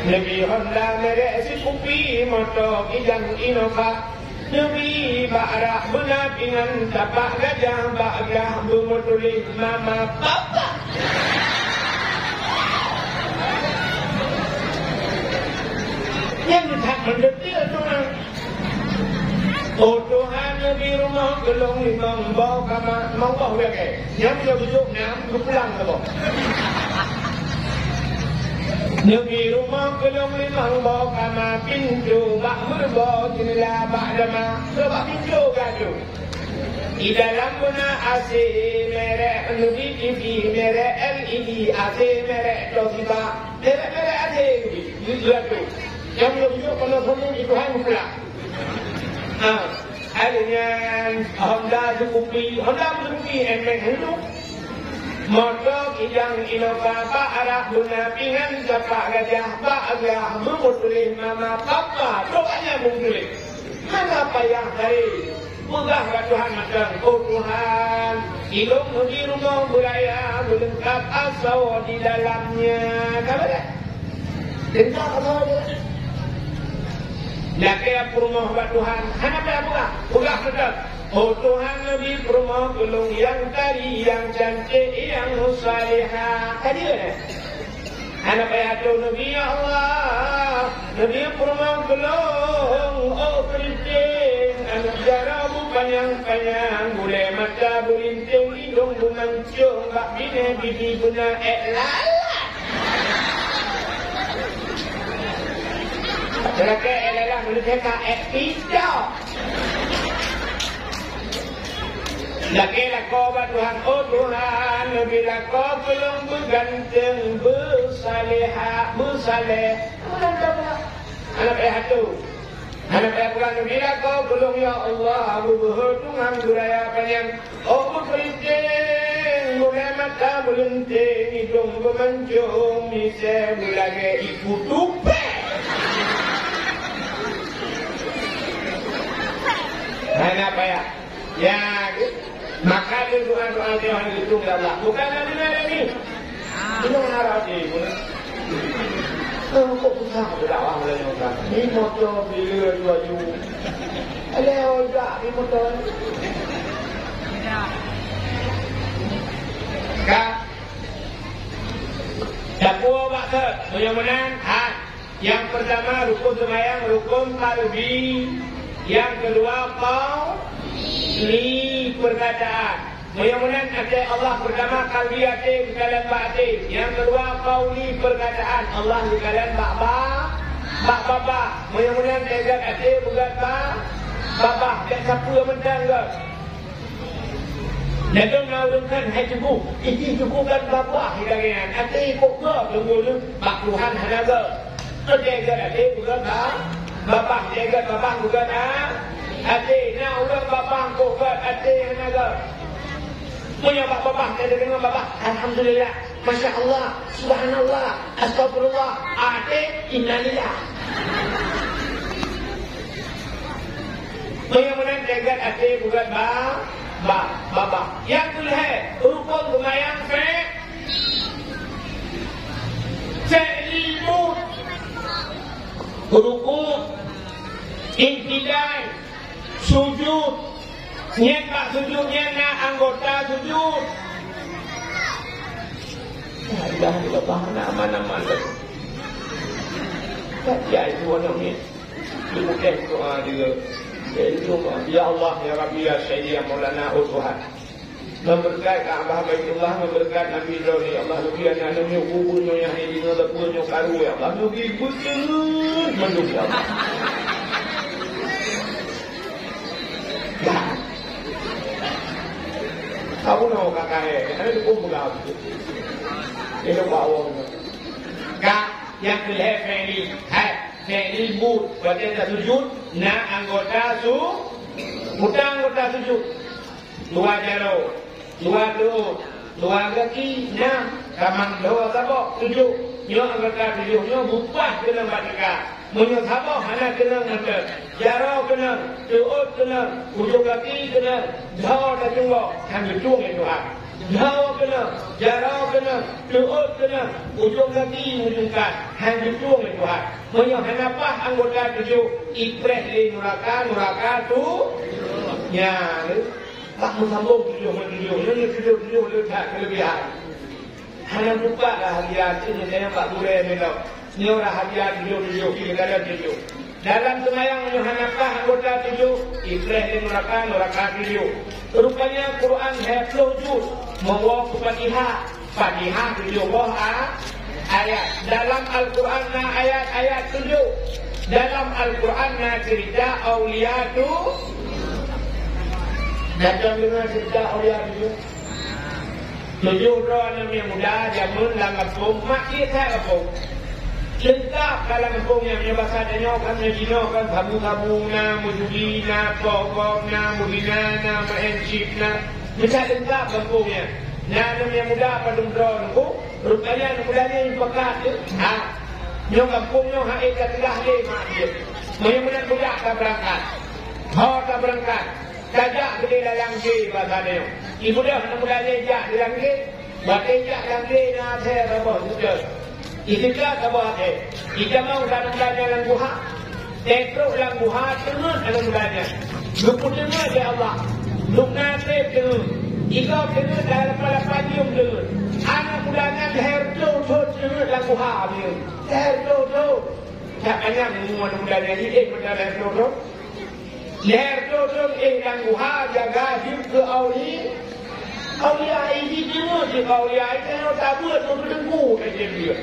Nabi Honda merek si kopi motor kijang Innova. Nabi barak benapingan tapak gajah bagah bermotolik mama papa. Yang tak mendetil tuan. Oh Tuhan Nabi rumah gelong limang bau kamar mau bau ya ke? Yang dia bujuk nyam pulang ke bau. Nabi rumah gelong limang bawa kamar pintu bak berbau jendela bak dama sebab pintu gaduh. Di dalam guna AC merek Nabi TV merek LED AC merek Toshiba merek AC gaduh. Yang lebih kalau semua itu hang pula. Adanya Honda Suzuki MX itu. Motor kijang Innova pak arah guna pingan tapak gajah pak agak memutulih mama papa doanya memutulih. Mana payah dari mudah ke Tuhan macam oh Tuhan hidung di rumah beraya melengkap asal di dalamnya kamu tak? Lengkap asal di dalamnya. Laki rumah buat Tuhan hanya apa? Ulah betul. Oh Tuhan Nabi rumah gelung yang tadi, yang cantik, yang salihah. Tadi mana? Anak ayat Nabi ya Allah. Nabi rumah gelung, oh keriting. Anak jarabu panjang-panjang. Boleh mata belinting, hidung bumancung. Bak bina bibi guna lalat. Laki lalat boleh cakap pisau. Laki kau Tuhan, oh Tuhan, bila kau belum berganteng, bersalihah, bersaleh. Anak ayat tu. Anak ayat Tuhan, bila kau belum ya Allah, berhubungan budaya panjang. Oh berkeriting, boleh mata berlenting, hidung bermancung, misal bulage ibu tupe. Anak ayat. Ya, maka doa-doa Tuhan itu Allah. Bukan Nabi. Ini harap dia. Kok susah berdakwah oleh orang. Ini motor bila baju. Ada orang di motor. Kak. Dapur bakar. Mudah-mudahan. Yang pertama rukun sembahyang, rukun qalbi. Yang kedua kau li perkataan. Mudah-mudahan ada Allah pertama kalbi hati di dalam hati. Yang kedua kauli perkataan Allah di dalam bapa. Mudah-mudahan jaga hati bukan bapa. Dan siapa yang mendengar. Jangan melakukan hai cukup. Ini cukupkan bapa hidangan. Hati pokok tunggu bak Tuhan hanaga. Jaga hati bukan bapa. Jaga bapa bukan hati, nak ulang bapak kau buat hati naga. Punya bapak, saya dengar bapak. Alhamdulillah, masya Allah, subhanallah, astagfirullah, hati innalillah. Mudah-mudahan jaga hati bukan bapak. Yang kedua, rukun lumayan ilmu, rukun, intidai. Sujud, nyembah sujudnya nak anggota sujud. Dah bahan aman-aman. Tak jadi orang ni. Bukan doa dia. Ya Allah, ya Rabbi, ya Sayyidi, ya Maulana, oh Tuhan. Memberkat Kaabah Baitullah, memberkat Nabi Ibrahim. Ya Allah, lebih anak-anaknya, kuburnya yang ini, lepunya karu. Ya Allah, lebih betul. Menurut ya Allah. Kamu nak kakak ada pun belau. Itu bawang. Kak yang kelihatan family mood, baca sujud, nak anggota anggota sujud. Dua jaro, dua doa, dua kaki, nah, kamang dua sabok sujud. Yo anggota sujudnya bupah kena baca. Munyuk sabah anak kena ngata, jarau kena, tuut kena, ujung kaki kena, jauh dah tunggu, kami cung itu Jauh kena, jarau kena, tuut kena, ujung kaki menunjukkan hang dipuang itu Tuhan. Menyang hanapah anggota 7 ipreh li neraka tu ya tak sambung 7 ni 7 letak kelebihan. Hanya buka lah hadiah ini saya tak boleh melok. Ni orang hadiah 7 kita 7. Dalam semayang hanapah anggota 7 ipreh li neraka 7. Rupanya Quran hafal juz membawa Fatihah 70 ayat. Dalam Al-Quran ayat 7. Dalam Al-Quran cerita aulia tu datang dengan cerita aulia tu 7 orang yang muda jamun dalam kampung mak kita kampung cerita kalau kampung yang bahasa danyo kan Cina kan sabu-sabu na mujudi na pokok na mudina na maenship na bisa lengkap kampungnya. Nah, yang muda pada umrah tu, rupanya mudanya yang pekat tu. Yang kampungnya hak telah le mak dia. Yang muda tak berangkat. Tak berangkat. Kajak gede dalam ge bahasa dia. Ibu dah mudanya jak dalam ge. Bagai jak dalam ge na saya rabah sudah. Itikah rabah dia. Jika mau dalam dalam guha. Tekruk dalam guha tengah dalam mudanya. Lupa tengah dia Allah. Lukna tep tengah. Jika kena dalam lepas cium dulu. Anak mudanya leher tu dalam buha dia. Leher tu. Tak banyak mudanya ni benda leher tu. Leher tu dalam buha jaga hidup ke awli. Awliya ini semua je awliya itu kalau tak buat tu bertengku saja dia.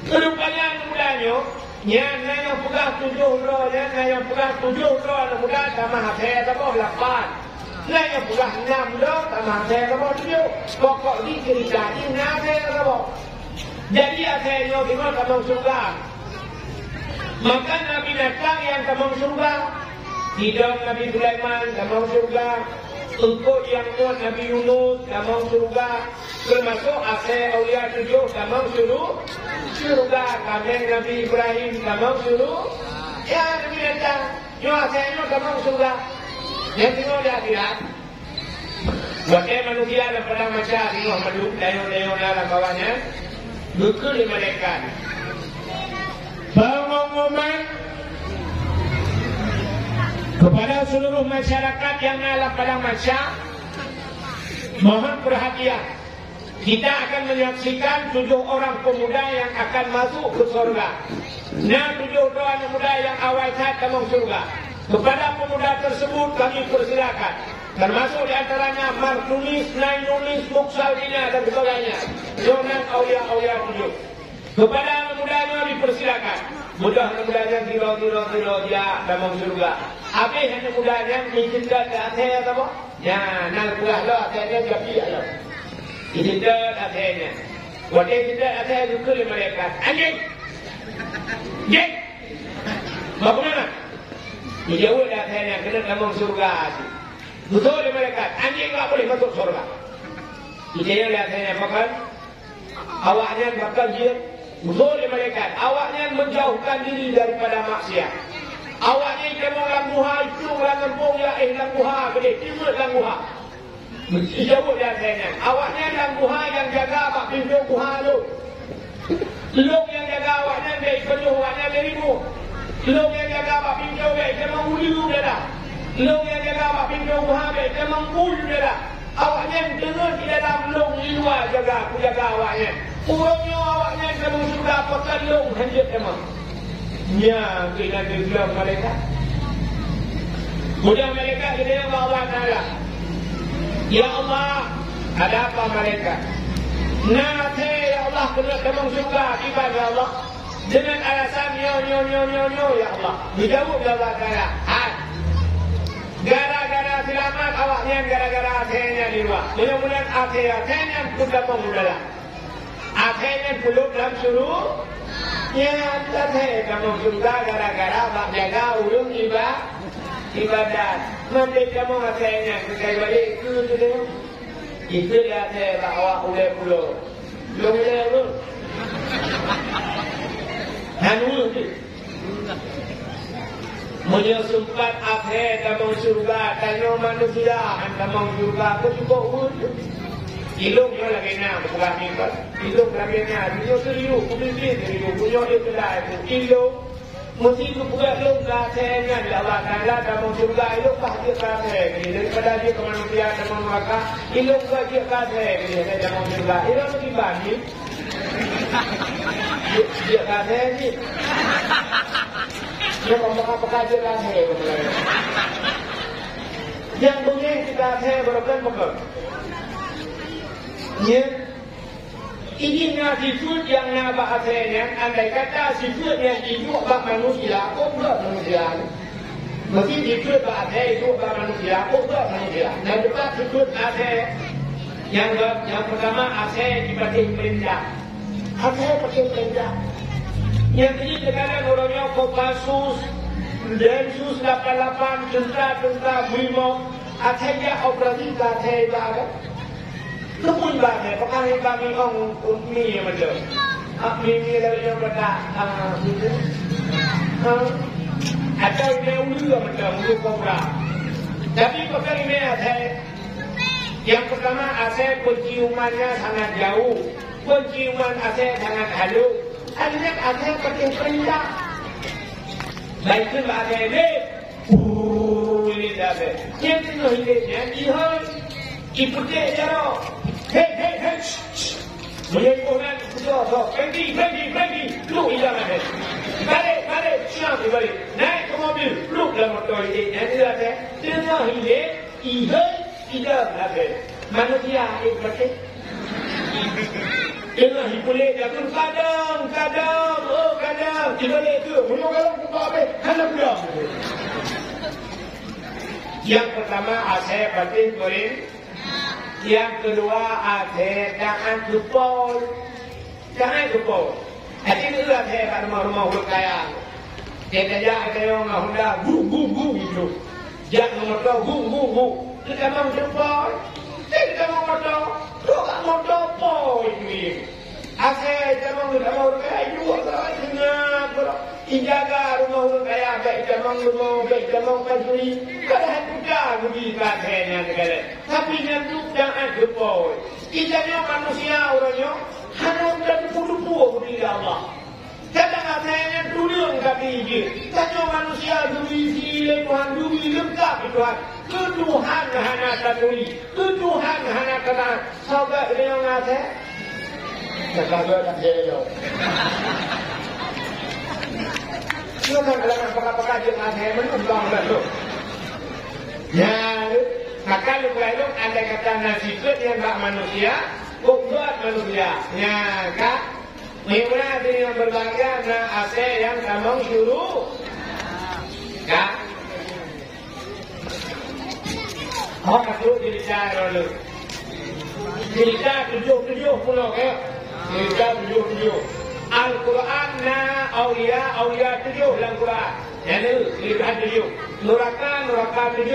Rupanya mudanya yang pegang 7 roh, yang pegang 7 roh muda sama hati sama 8. Yang pegang 6 roh sama hati sama 7. Pokok ni cerita ini hati sama. Jadi akhirnya kita kamang surga. Maka Nabi datang yang kamang surga. Hidung Nabi Sulaiman kamang surga. Engkau yang kuat Nabi Yunus kamang surga. Termasuk akhir awliya 7 kamang surga. Kamang Nabi Ibrahim kamang surga. Ya Nabi datang. Yang akhirnya kamang surga. Yang tengok dia akhirat. Buatnya manusia dalam padang macam tengok madu. Daun-daun dalam bawahnya. Buku di malaikat. Pengumuman kepada seluruh masyarakat yang dalam padang macam. Mohon perhatian. Kita akan menyaksikan 7 orang pemuda yang akan masuk ke surga. Nah 7 orang pemuda yang awal saat kamang surga. Kepada pemuda tersebut kami persilakan. Termasuk di antaranya Martunis, Nainunis, Muksalina dan sebagainya. Jonan awliya 7. Kepada pemudanya dipersilakan. Mudah-mudahnya tiro dia kamang surga. Habis hanya mudahnya mencinta ke atas apa? Ya, nak pulang lah atasnya jadi Allah. Cinta atasnya. Waktu cinta atasnya juga di mereka. Anjing! Jeng! Bagaimana? Dijauh di atasnya kena kamang surga. Betul di mereka. Anjing tak boleh masuk surga. Dijauh di atasnya makan. Awaknya bakal dia. Betul di mereka. Awaknya menjauhkan diri daripada maksiat. Awaknya kena langguha itu langempung ya langguha gede. Timur langguha. Dijauh di atasnya. Awaknya langguha yang jaga pak pintu guha lu. Long yang jaga awaknya dia penuh awaknya beribu. Long yang jaga pak pintu dia kena ulu dia. Long yang jaga pak pintu guha dia kena ulu dia. Awaknya dengar di dalam long di luar jaga awaknya. Urangnya awaknya kena sudah pakai long hanjit emang. Ya, kita bilang mereka. Kemudian mereka kita Allah Taala. Ya Allah, ada apa mereka? Nanti ya Allah kena kamang surga ibadah Allah dengan alasan nyo ya Allah. Dijawab ya Allah Taala. Gara-gara selamat awaknya gara-gara akhirnya di luar. Mudah-mudahan akhirnya pun dapat mudah. Akhirnya belum dalam suruh. Ya, tapi kamu surga gara-gara bak jaga ulung ibadat. Nanti kamu akhirnya sekali balik itu dia. Itu dia saya bawa oleh pulau. Belum ada. Hanu tu. menyesumpat akhir damang surga tanya manusia damang surga aku juga wujud ilung yo lagi na bukan mimpi ilung lagi na dia serius kumisi serius punya dia kedai ilung mesti tu bukan ilung kasihnya lawakan lah damang surga ilung pasti kasih daripada dia ke manusia damang neraka ilung pasti kasih dia damang surga ilung mesti bani dia kasih ni dia apakah dia kasih yang bunyi kita kasih berapa ya, ini sifat yang nak bahasanya. Andai kata sifat yang itu bak manusia, bukan manusia. Mesti sifat bahasa itu bak manusia, bukan manusia. Dan juga sifat bahasa yang pertama bahasa dipakai perintah. Bahasa pakai perintah. Yang ini sekarang orangnya Kopassus, Densus 88, tentara Brimob, akhirnya operasi bahasa itu. Kemudian bahasa, pakai kami orang mi macam, mi lagi yang berada, atau dia ulu macam ulu kobra. Tapi pakai ini ada, yang pertama ada penciumannya sangat jauh, penciuman ada sangat halus, ada pakai perintah. Baiklah bahasa ini, ini dah. Yang ini dia ihai, ikuti jaro. Hey, menjadi orang berhenti, lu hilang ada. Balik, siapa balik? Naik ke mobil, lu dalam motor ini. Nanti ada, semua hilang, tidak ada. Manusia berarti. Tengah boleh jatuh kadang. Dibalik tu, mulut kalau buka apa? Hendak pulang. Yang pertama, asal batin goreng. Yang kedua ada jangan jupol. Jadi itu ada kat rumah huruf kaya. Dia kerja ada yang Honda gu itu. Jangan motor gu. Kita mau jupol. Kita mau motor. Bukan motor pol ini. Asyik jangan huruf kaya juga kalau injaga rumah huruf kaya baik jangan pasuri. Kadang mudah bagi kasihnya segala. Tapi nanti jangan jepol. Ijanya manusia orangnya haram dan pudu-pudu bagi Allah. Kadang kasihnya dunia kami ini. Kadang manusia duri sila Tuhan duri lengkap Tuhan. Ketuhan hana tanuri. Ketuhan hana kena. Sahabat yang kasih. Sahabat tak jaya. Silakan dalam apakah dia kasih menumbang tu. Ya, maka lu anda kata nasibut yang tak manusia, buat manusia. Ya, kak, mula yang berbahagia na ase yang tamang syuruh. Kak, apa tu cerita lalu? Cerita 7 pulau ya, cerita 7. Al-Quran na awliya 7 dalam Quran. Yang lihat 7. Neraka 7.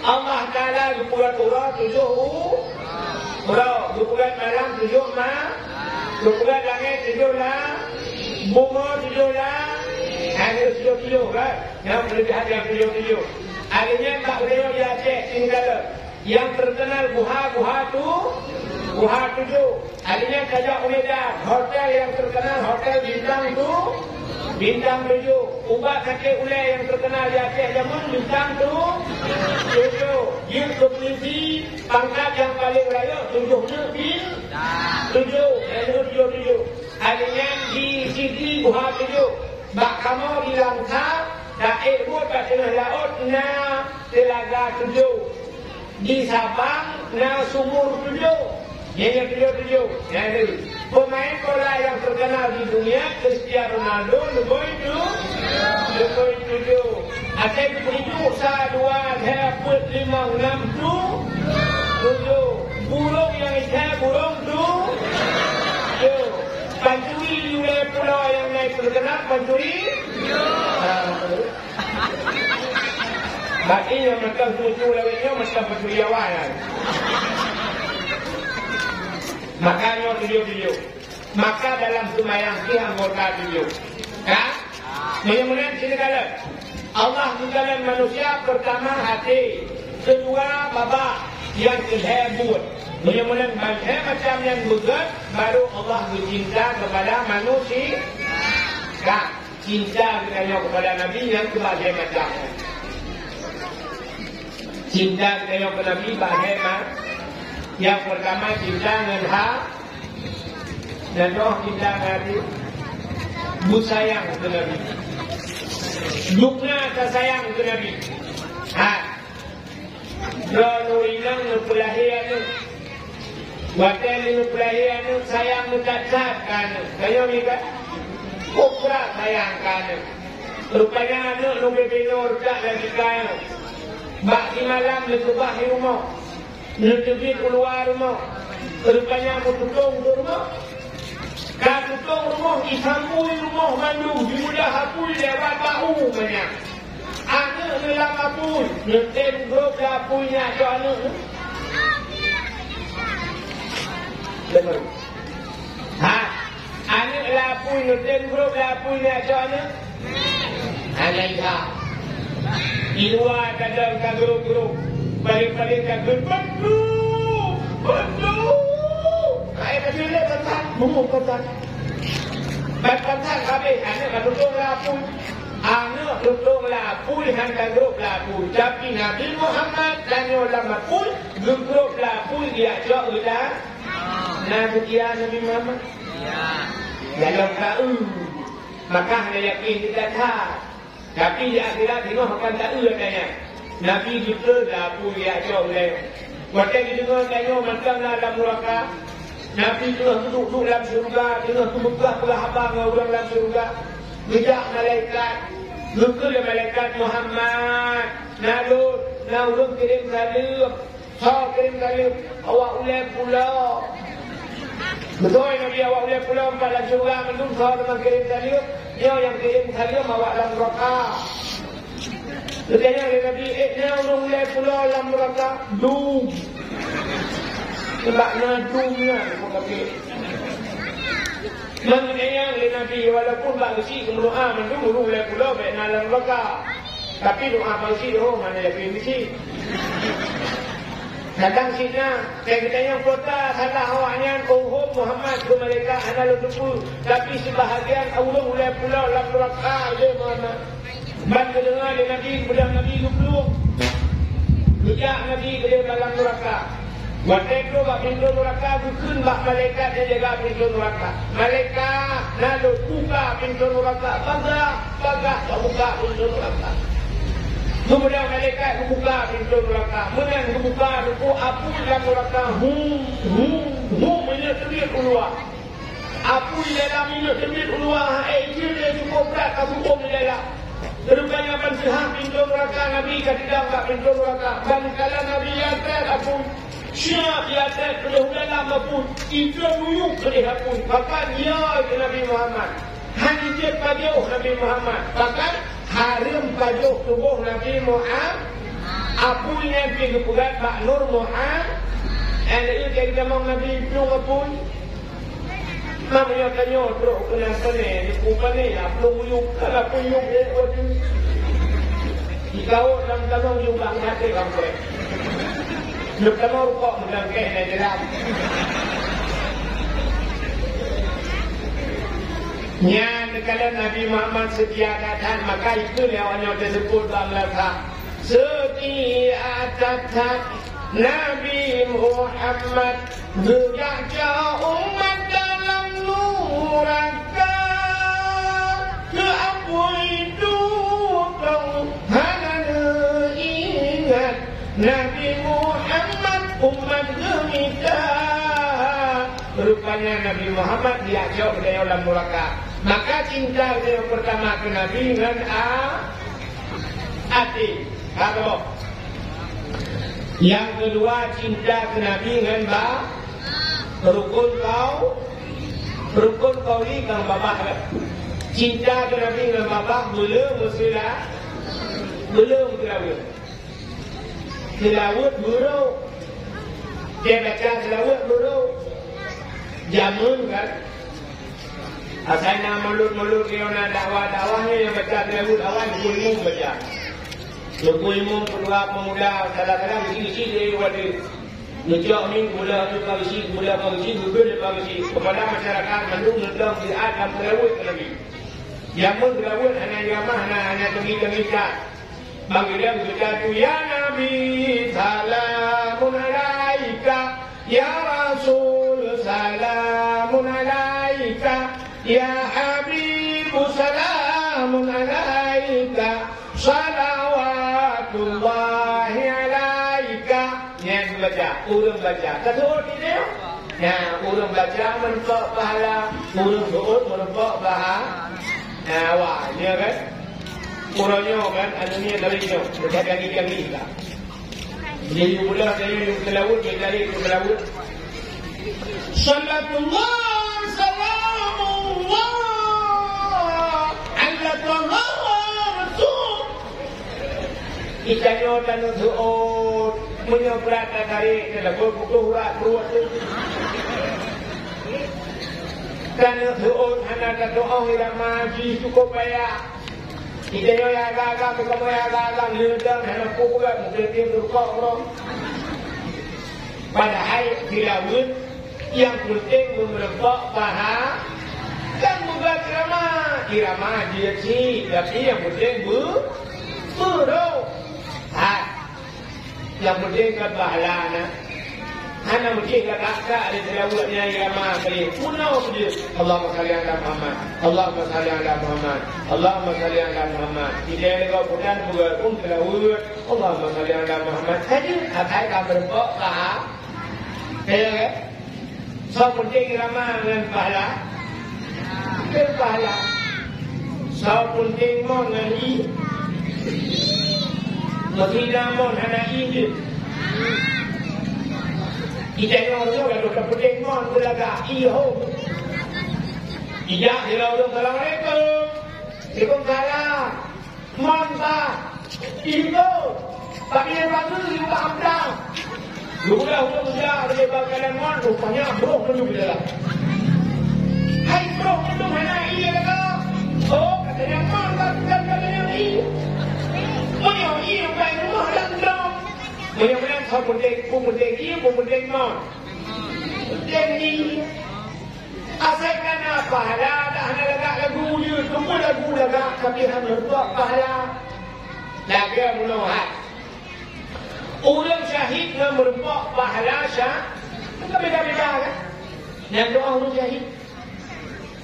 Allah Ta'ala dupulat urah 7. Dupulat malam 7 ma. Dupulat langit 7 lah. Bunga 7 lah. Ada 7 kan? Yang berlihat yang 7. Akhirnya tak boleh di Aceh tinggal. Yang terkenal Buha tu. Buha 7. Akhirnya Kajak Umedan. Hotel yang terkenal hotel bintang tu. Bintang 7. Ubat sakit ulai yang terkenal di Aceh zaman bintang tu 7. Yuk ke polisi pangkat yang paling raya 7-nya bil 7. Akhirnya di Sidi Buha 7. Bak kamu di Langkah daik buat kat tengah laut na Telaga 7. Di Sabang na Sumur 7. Yang 7. Yang pemain bola yang terkenal di dunia Cristiano Ronaldo lebih 7. Ada itu 1, 2, 3, 4, 5, 6 7. Burung yang ikan burung 7. Pancuri di wilayah pulau yang naik terkenal pancuri. Berarti yang mereka 7 lewatnya mesti pancuri awal. Makanya 7. Maka dalam sembahyang anggota 7. Kan? Mudah-mudahan sini kalau Allah menciptakan manusia pertama hati, kedua babak, yang kelebut. Mula-mula bangsa macam yang berat, baru Allah bercinta kepada manusia. Cinta kita kepada Nabi yang kebahagiaan macam. Cinta kita kepada Nabi bagaimana? Yang pertama cinta dengan hak dan roh cinta Nabi. Bersayang ke Nabi. Dukna tersayang ke Nabi. Lalu inang nupelahian nu. Waten nupelahian nu sayang nu tak-takkan. Kaya mereka kopra sayangkan. Rupanya anak nu bebinor tak lagi kaya. Bak di malam nu kebah di rumah. Nu terbit keluar rumah. Rupanya aku tutung ke rumah. Kau tutung rumah, isambui rumah mandung. Dimudah hapui lewat bahu banyak. Anak ni lang apui. Ngetem grup dah apuinya ke anak ni. Dengar. Anak lah apui. Ngetem grup dah apuinya ke anak. Anak iha. Di luar kadang ke grup-grup. Paling-paling ke grup. Betul. Ayah kecil dia kata. Mumuk kata. Kata habis. Anak lah tutung lah apui. Anak tutung lapui hantar grup lapui. Tapi Nabi Muhammad dan ulama pun grup lapui dia jauh dah. Nabi dia Nabi Muhammad. Dalam kau maka hanya yakin tidak tak. Tapi di akhirat tengok makan tak adanya. Nabi juga lapui dia jauh dah. Waktu kita dengar tengok macam dalam neraka. Nabi duduk dalam surga, tengah tumbuh abang orang dalam surga. Bijak malaikat. Luka dia malaikat Muhammad. Nalut. Naulun kirim salim. Saya kirim salim. Awak ulai pula. Betul Nabi awak ulai pula. Empat dalam surga. Mendung saya memang kirim salim. Dia yang kirim salim awak dalam neraka. Bertanya oleh Nabi. Naulun ulai pula dalam neraka. Dum. Sebabnya dumnya. Mengenai oleh Nabi walaupun bangsi doa mendung boleh pula baik nalar neraka. Tapi doa bangsi doa mana yang bangsi. Datang sini, saya tanya kota salah awaknya Muhammad ke mereka ana lupa. Tapi sebahagian Allah boleh pula dalam neraka dia mana. Ban dengar oleh Nabi budak Nabi lupa. Sejak Nabi dia dalam neraka. Waktu itu bak pintu neraka bukan bak malaikat dia jaga pintu neraka. Malaikat lalu buka pintu neraka. Bagak tak buka pintu neraka. Kemudian malaikat buka pintu neraka. Kemudian buka pintu apu dalam neraka. Minyak terbit keluar. Apu di dalam minyak terbit keluar. Dia cukup berat kabur di dalam. Rupanya pensihah pintu neraka Nabi ketidak bak pintu neraka. Dan kalau Nabi yakin apu siap di atas kedahuluan apapun itu nuyuk kedahapun. Bahkan dia ke Nabi Muhammad. Hanya dia pajuh Nabi Muhammad. Bahkan harim pajuh tubuh Nabi Muhammad. Apunya pergi kepegat Pak Nur Muhammad. Dan itu kita mahu Nabi pelung apun. Mamanya tanya teruk kenapa ni. Dia kumpan ni lah pelung uyuk. Kalau pelung dia waktu. Jika dalam tanah uyuk bang hati kamu. Lepas itu kok menangkeh dan jelas. Yang kalau Nabi Muhammad setia datang, maka itu yang disebut dalam lafaz. Setia datang Nabi Muhammad berjaga umat dalam neraka. Keapui duduk hanya ingat Nabi Muhammad umat gemita. Rupanya Nabi Muhammad diajak ke dalam neraka. Maka cinta yang pertama ke Nabi dengan hati. Apa? Yang kedua cinta ke Nabi dengan rukun kauli dengan babah. Cinta ke Nabi dengan babah belum terawih. Selawat buruk. Dia baca selawat buruk. Jamun kan. Asalnya mulut-mulut dia nak dakwah-dakwahnya yang baca terlalu awal ilmu baca. Lupa ilmu kedua pemuda kadang-kadang isi dia wadah. Ngejak ni mula tu pagi gugur pagi kepada masyarakat mendung ngedang di adam terawih lagi. Yang terawih hanya jamah hanya tinggi kat. Bagi dia berkata tu ya Nabi salamun alaika ya Rasul salamun alaika ya Habib salamun alaika salawatullahi alaika. Yang baca, urang baca. Ketua dia. Ya, urang baca menempok pahala, urang doa menempok pahala. Wah, dia kan. Urangnya kan anunya dari itu, berkali kali lah. Jadi mula saya yang selawat, dia dari selawat. Sallatullah, salamullah, ala Allah Rasul. Ikannya dan doa menyebrat dari dalam buku urat buat tu. Kerana doa hanya doa yang maji cukup payah. Kita yang agak-agak, kamu yang agak-agak ledang hanya kuat mungkin dia berkok orang. Padahal dilawut yang penting memerempak paha dan membuat irama dia sih, tapi yang penting berdoa. Yang penting kan pahala. Hana mungkin kakak ada selawatnya irama kali. Punau dia. Allahumma salli ala Muhammad. Allahumma salli ala Muhammad. Allahumma salli ala Muhammad. Tidak ada kau bukan buat pun selawat. Allahumma salli ala Muhammad. Saja akai kamu berbuat pahala. Ya. So penting irama dengan pahala. Berpahala. So penting mau ngani. Tidak mau hana ini. Kita yang orang tu kalau penting mau belaga iyo. Ija dia orang Assalamualaikum. Waalaikumsalam. Manta. Itu. Tapi yang bagus juga amda. Lupa dia ada bakalan mau rupanya bro tu juga. Hai bro itu mana iya lah. Oh katanya manta katanya iya. Punya iya baik rumah dan drum. Mudah-mudahan kau pundek iya, pundek non. Jadi asalkan pahala dah nak legak lagu dia, semua lagu legak tapi hanya buat pahala. Lagu menolohat. Orang syahid yang merupakan pahala syah, bukan beda-beda kan? Yang doa orang syahid.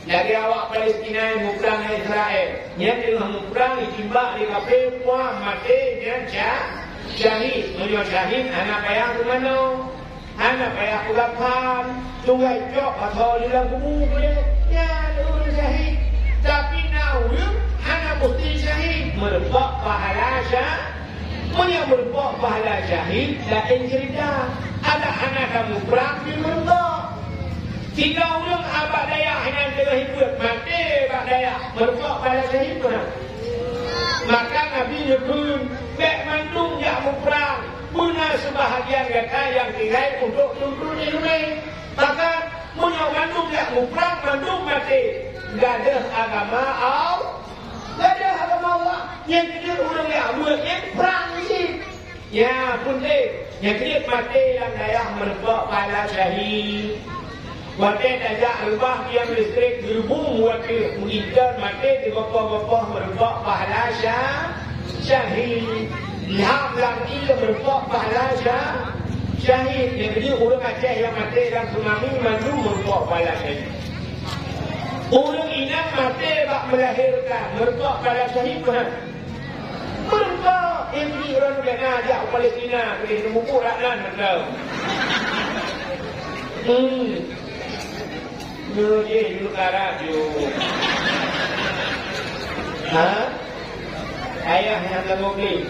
Lagi awak Palestina yang mukrang Israel. Yang dengan mukrang ditimbak di kafe puan mati dan syahid. Menurut syahid anak payah ke mana? Anak payah ke lapan. Tunggai jok atau di dalam kubur boleh. Ya, orang syahid. Tapi naudum anak mesti syahid. Merupak pahala syah. Yang merupak pahala syahid lain cerita. Ada anak kamu perang di merupak. Tiga orang abad daya yang telah hidup mati abad daya merupakan pada kehidupan. Maka Nabi nyebut bek mandung yang berperang guna sebahagian kata yang tinggal untuk tuntun ilmu. Maka punya mandung yang berperang mandung mati. Gak ada agama gak ada agama Allah. Yang kedua orang yang buat yang perang sih. Ya pun deh. Yang kedua mati yang daya merupakan pada syahid. Wakil ajak rubah yang listrik berhubung wakil mengincar mati di bapa-bapa merupakan pahala syahid. Lihat lagi yang merupakan pahala syahid. Yang kedua orang Aceh yang mati dalam tsunami mandu merupakan pahala syahid. Orang Inang mati bak melahirkan merupakan pahala syahid kan? Merupakan yang kedua orang Ghana ajak Palestina boleh memupuk rakyat betul. Dia dulu radio. Ayah yang tak mobil.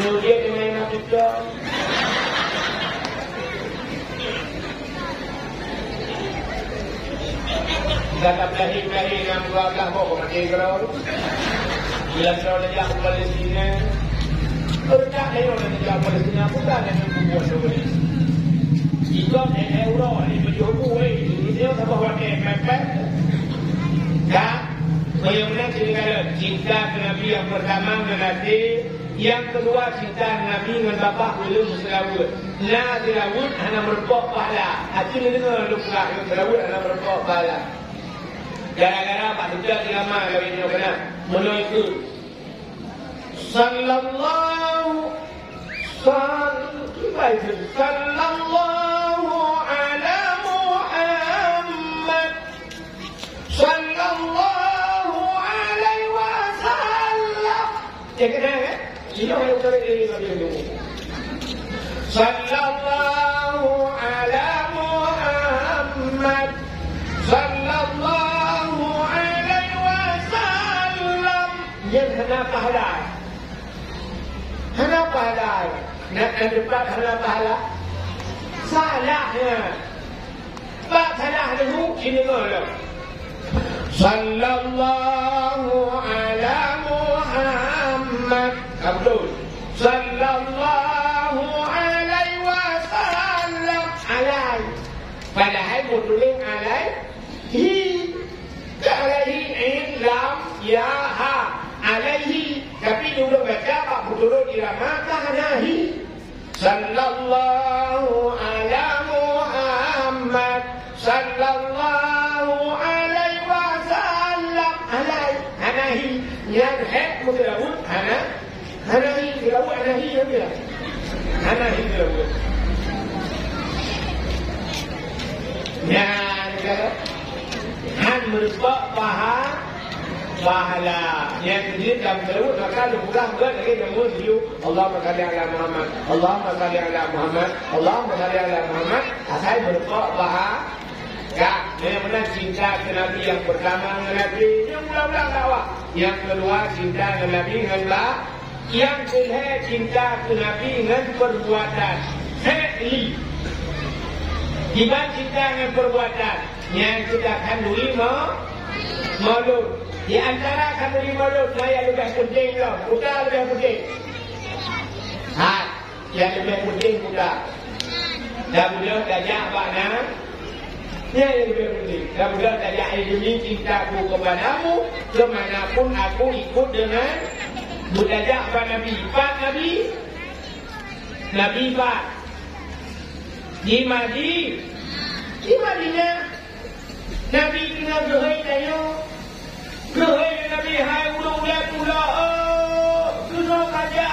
Dia main apa juga. Kata pelahir-pelahir yang belah-belah bawa mati kerau. Bila kerau lejak ke Palestina. Kerja orang lejak Palestina bukan yang membuat sebenarnya. Jika euro ni berjodoh, dia tak bawa mepet. Bagaimana cinta ke Nabi yang pertama menanti, yang kedua cinta Nabi dengan bapa belum selawat. Nah selawat hanya merpok pahala. Hati ni dengar lupa selawat hanya merpok pahala. Gara-gara Pak Duta lama kami ni kena menolak. Sallallahu ala Muhammad. Sallallahu alaihi wasallam. Ya kena kan? Ini orang utara ini Nabi dulu. Sallallahu ala Muhammad. Sallallahu alaihi wasallam. Yang hana pahala. Hana pahala. Nak dapat hana pahala. Salahnya. Pak salah dulu sini malam. Sallallahu ala Muhammad. Abdul. Sallallahu alaihi wasallam. Alaihi. Padahal mutuling alaihi. Alaihi in lam ya ha. Alaihi. Tapi dia baca Pak Puturu diramakan nahi. Sallallahu ala Muhammad. Sallallahu alaihi wasallam. Alaihi. Anahi. Yang hek mutilawud. Anahi. Tilawud anahi. Anahi tilawud. Yang Han merupakan pahala yang kedua dalam tilawud maka lupa buat lagi nombor 7 Allahumma salli ala Muhammad Allahumma salli ala Muhammad Allahumma salli ala Muhammad asal berupa pahala. Yang mana cinta ke Nabi yang pertama dengan Nabi yang mula-mula dakwah. Yang kedua cinta dengan Nabi dengan Allah. Yang ketiga cinta ke Nabi dengan perbuatan. Fi'li. Gimana cinta dengan perbuatan? Yang kita kandungi maulud. Di antara kandungi maulud yang lebih penting lah. Bukan lebih penting. Yang lebih penting bukan. Dah boleh dajak makna. Yang lebih penting. Dah boleh dajak demi cintaku kepadamu. Kemanapun aku ikut dengan budaya Pak Nabi. Pak Nabi. Nabi Pak. Di Madinah. Nabi kena berhai tayo. Berhai Nabi hai ulang pula. Kena kaja.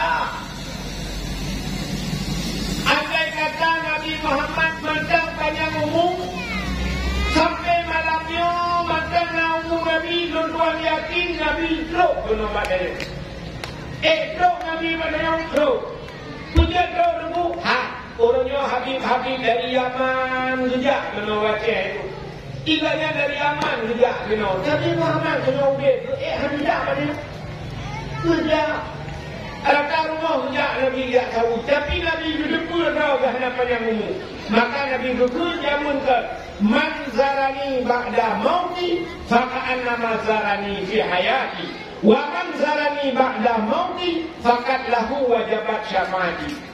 Andai kata Nabi Muhammad mentang panjang umum. Sampai malamnya makan umum Nabi. Tuan yakin Nabi teruk kena badannya. Teruk Nabi badannya teruk. Puja teruk dulu. Orangnya Habib dari Yaman sejak kena baca itu. Ibanya dari Yaman sejak kena. Tapi Muhammad kena ubah. Hamidah mana? Sejak. Adakah rumah sejak Nabi tidak tahu. Tapi Nabi duduk pun tahu kehadapan yang umum. Maka Nabi duduk jamun ke. Man zarani ba'da mauti. Faka'annama zarani fi hayati. Wa man zarani ba'da mauti. Fakatlahu wajabat syafa'ati.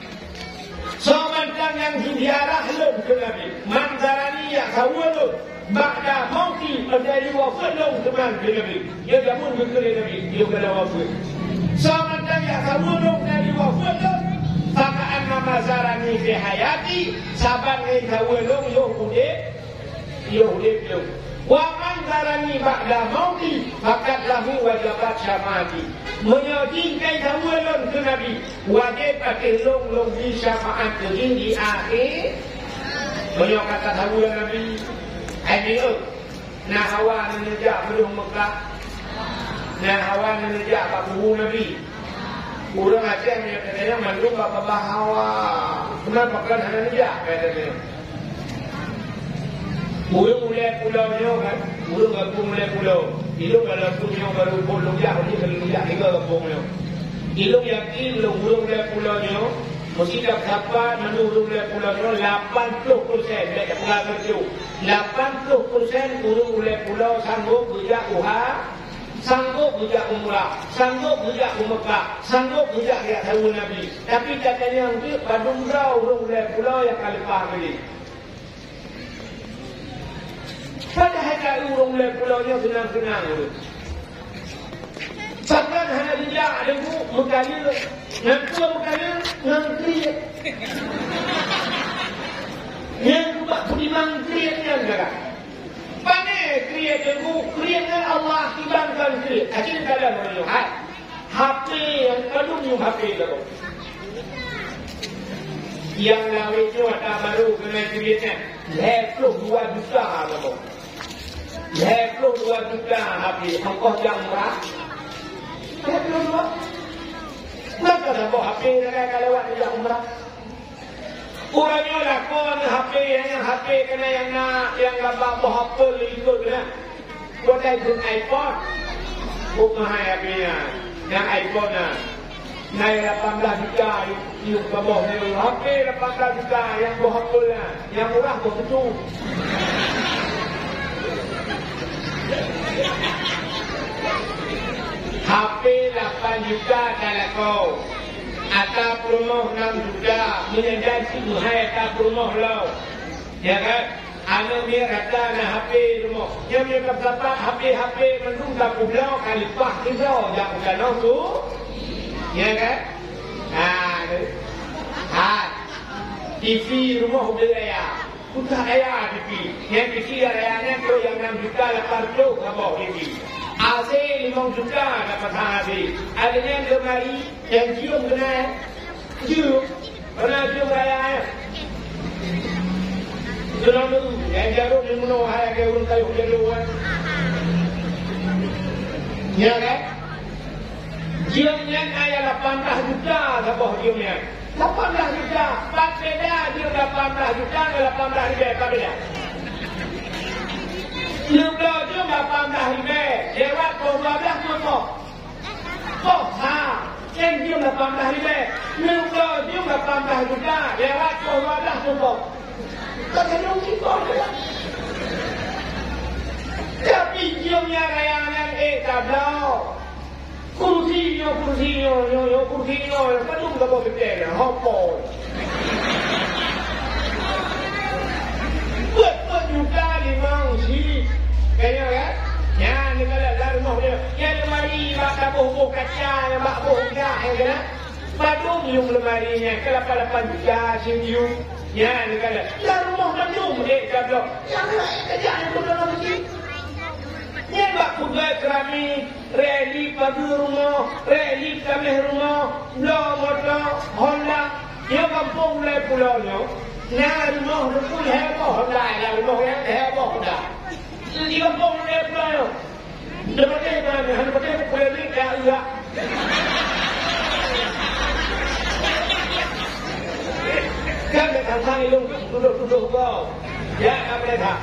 Sementara yang ziarah lum ke Nabi. Manzarani ya kawalun. Ba'da mauti menjadi wafat lum teman ke Nabi. Dia jamun ke Nabi. Dia kena wafat. Sementara yang kawalun menjadi wafat lum. Faka'an namazarani fi hayati. Saban yang kawalun Yahudi lum. Wa manzarani ba'da mauti. Fakat lahu wajabat syafa'ati. Menyodingkan kawalun ke Nabi. Wajib pakai long di syafaat begini di akhir. Banyak kata kawalun Nabi. Ayo, nak hawa menejak belum Mekah. Nak hawa menejak Pak Guru Nabi. Orang Aceh yang katanya mandung Bapak Bahawa. Kenapa kan hanya nejak katanya. Burung mulai pulaunya kan. Burung gabung mulai pulau. Ilung kalau punya baru pulau jak ni kalau jak tiga gabungnya. Ilung yakin kalau burung mulai pulaunya mesti tak dapat menurun mulai pulaunya 80% dari pulau kecil. 80% burung mulai pulau sanggup berjak uha, sanggup berjak umrah, sanggup berjak Mekah, sanggup berjak lihat tahun Nabi. Tapi katanya untuk padung rau burung mulai pulau yang kalipah beli. Padahal kalau urung mulai pulaunya senang-senang. Bahkan hanya dia ada mengkaya, yang kedua mengkaya, yang kriat. Yang kedua beriman kriatnya enggak. Pandai kriat yang kriatnya Allah timbangkan kriat. Akhirnya kalian melihat HP yang kadung yung HP itu. Yang lawan itu ada baru kena kriatnya. Lepas 2 juta apa? Lepas 2 juta HP. Angkau yang murah. Maka dah bawa HP dah lewat dia umrah. Orangnya lakon HP yang kena yang gambar bawa HP ikut kena. Buat iPhone iPhone. Bukan HP-nya. Yang iPhone nya. Naik 18 juta yuk ke bawah ni. HP 18 juta yang bawa HP nya. Yang murah pun betul. HP 8 juta dalam kau. Atap rumah 6 juta. Menyedai situ hai atap rumah lau. Ya kan? Anak dia kata nak HP rumah. Yang dia dapat HP mendung tak pulau kali pah kisau. Jak bukan tu. Ya kan? TV rumah udah raya. Putar raya TV. Yang kecil rayanya tu yang 6 juta 8 juta kabau TV. AC 5 juta dapat AC. Adanya lemari yang cium kena cium. Kena cium raya. Jangan tu. Yang jaruk di mana hai ke urun kayu jaruan. Ya kan? Ciumnya ayah 18 juta kabau ciumnya. 18 juta. Pak beda cium 18 juta ke 18 ribu apa beda? Lublau tu 18 ribu. Lewat pukul 12 tutup. Oh, yang dia 18 ribu. Lublau tu 18 juta. Lewat pukul 12 tutup. Tak ada kita lah. Tapi jiumnya rayangan tablau. Kursinya. Kadung tak boleh betul. Hopol. Buat juga 5 sih. Kaya kan? Ya, ni kalau dalam rumah dia. Yang lemari bak boh kaca, yang bak boh dah, ya kan? Badung yung lemarinya, ke 8 juta senyum. Ya, ni kalau dalam rumah badung dia blok. Yang lain kerja yang pun dalam masjid. Yang bak kugai keramik, relief bagi rumah, relief kami rumah, blok motor, Honda. Yang kampung mulai pulaunya. Nah, rumah pun heboh Honda, rumah yang heboh Honda. Di kampung dia pula. Dapatnya mana? Dapatnya kulit dah enggak. Kan dekat sana lu duduk kau. Ya, apa dah?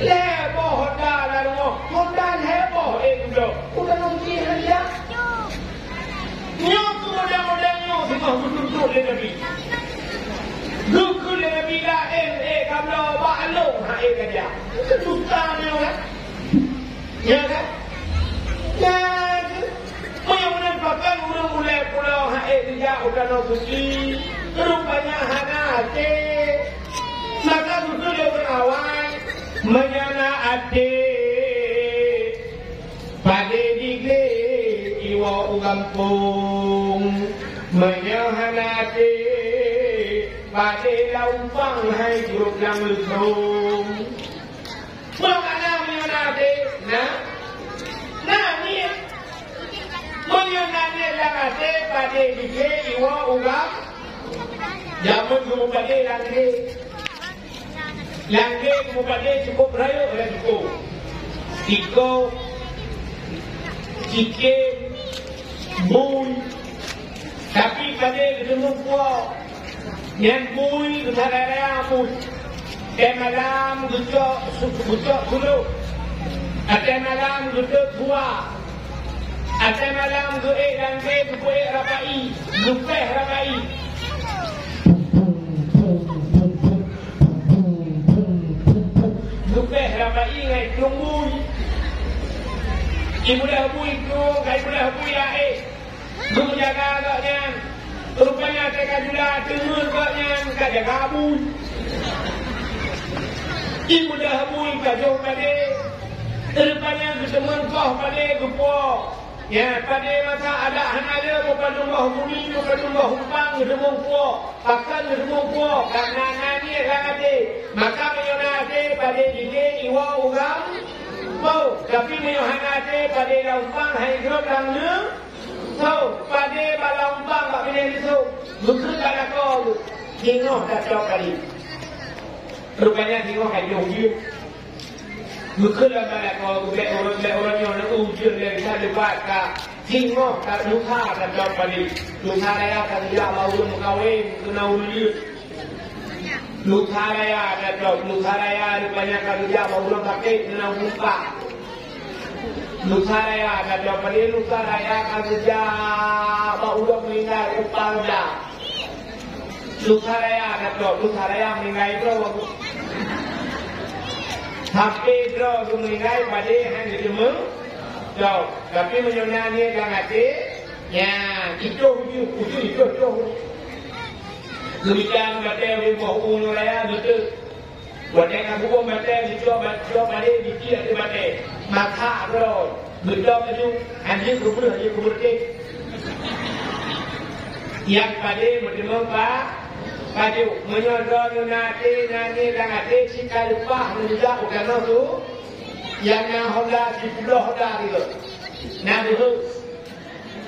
Heboh Honda lah rumah. Honda heboh duduk. Udah nunggu dia. Nyok model nyok semua duduk dia nabi. Dukul dia nabi lah kalau balong kerja. Susahnya kan? Ya kan? Dan yang bahkan mulai pulau dia udah nak suci. Rupanya hati. Maka dulu dia berawal menyana ade. Pada digle iwa ugampung menyana ade. Pada laupang hai grup yang lutung. Bagaimana menyonade? Nah ni. Menyonade langade pada dike iwa ugam. Jamun kumupade langge. Langge kumupade cukup raya oleh cukup. Tiko, cikin, bui. Tapi pada ketemu kuah. Yang bui kesadaran bui. Malam duduk dulu. Ada malam duduk buah. Ada malam duduk langge duduk rabai. Lupeh rabai. Lupeh rabai ngai tunggu. Ibu dah bui tu, ibu dah bui ya Guru jaga agaknya. Rupanya tekan jula tengah agaknya kat jaga bui. Ibu dah bui kat jauh pada. Rupanya ketemuan kau pada lupa. Ya, pada masa ada hanada bukan rumah bumi, bukan rumah humpang, rumah kuah. Pakan rumah kuah. Karena nani rangate. Maka menyonate pada ide iwa orang. Mau, tapi menyonate pada lampang hai hidup langnya. Mau, pada balampang tak pilih itu. Bukan pada kau. Tengok tak jauh kali. Rupanya tengok kayu hidup. Bukan pada kau. Orang yang nak ujian dari sana lepas kah. Tengok tak luka tak jauh kali. Luka raya tak tidak mahu mengkawin. Kena uliut. Luka raya tak jauh. Luka raya rupanya tak tidak mahu pakai. Kena buka. Luka raya tak jauh kali. Luka raya tak tidak mahu meninggal upang dah. Luka raya tak jauh. Luka raya meninggal itu. Tapi draw meninggal pada hari cuma draw. Tapi menyonanya dah mati. Ya, itu. Demikian batal di bawah umur raya betul. Batal aku pun batal dicoba balik dikira tu batal. Maka draw betul tu anjing kubur ke. Yang pada berjumpa Padu menyodor nani dangate jika lupa menjauh kerana tu yang Honda di pulau Honda itu. Nah itu,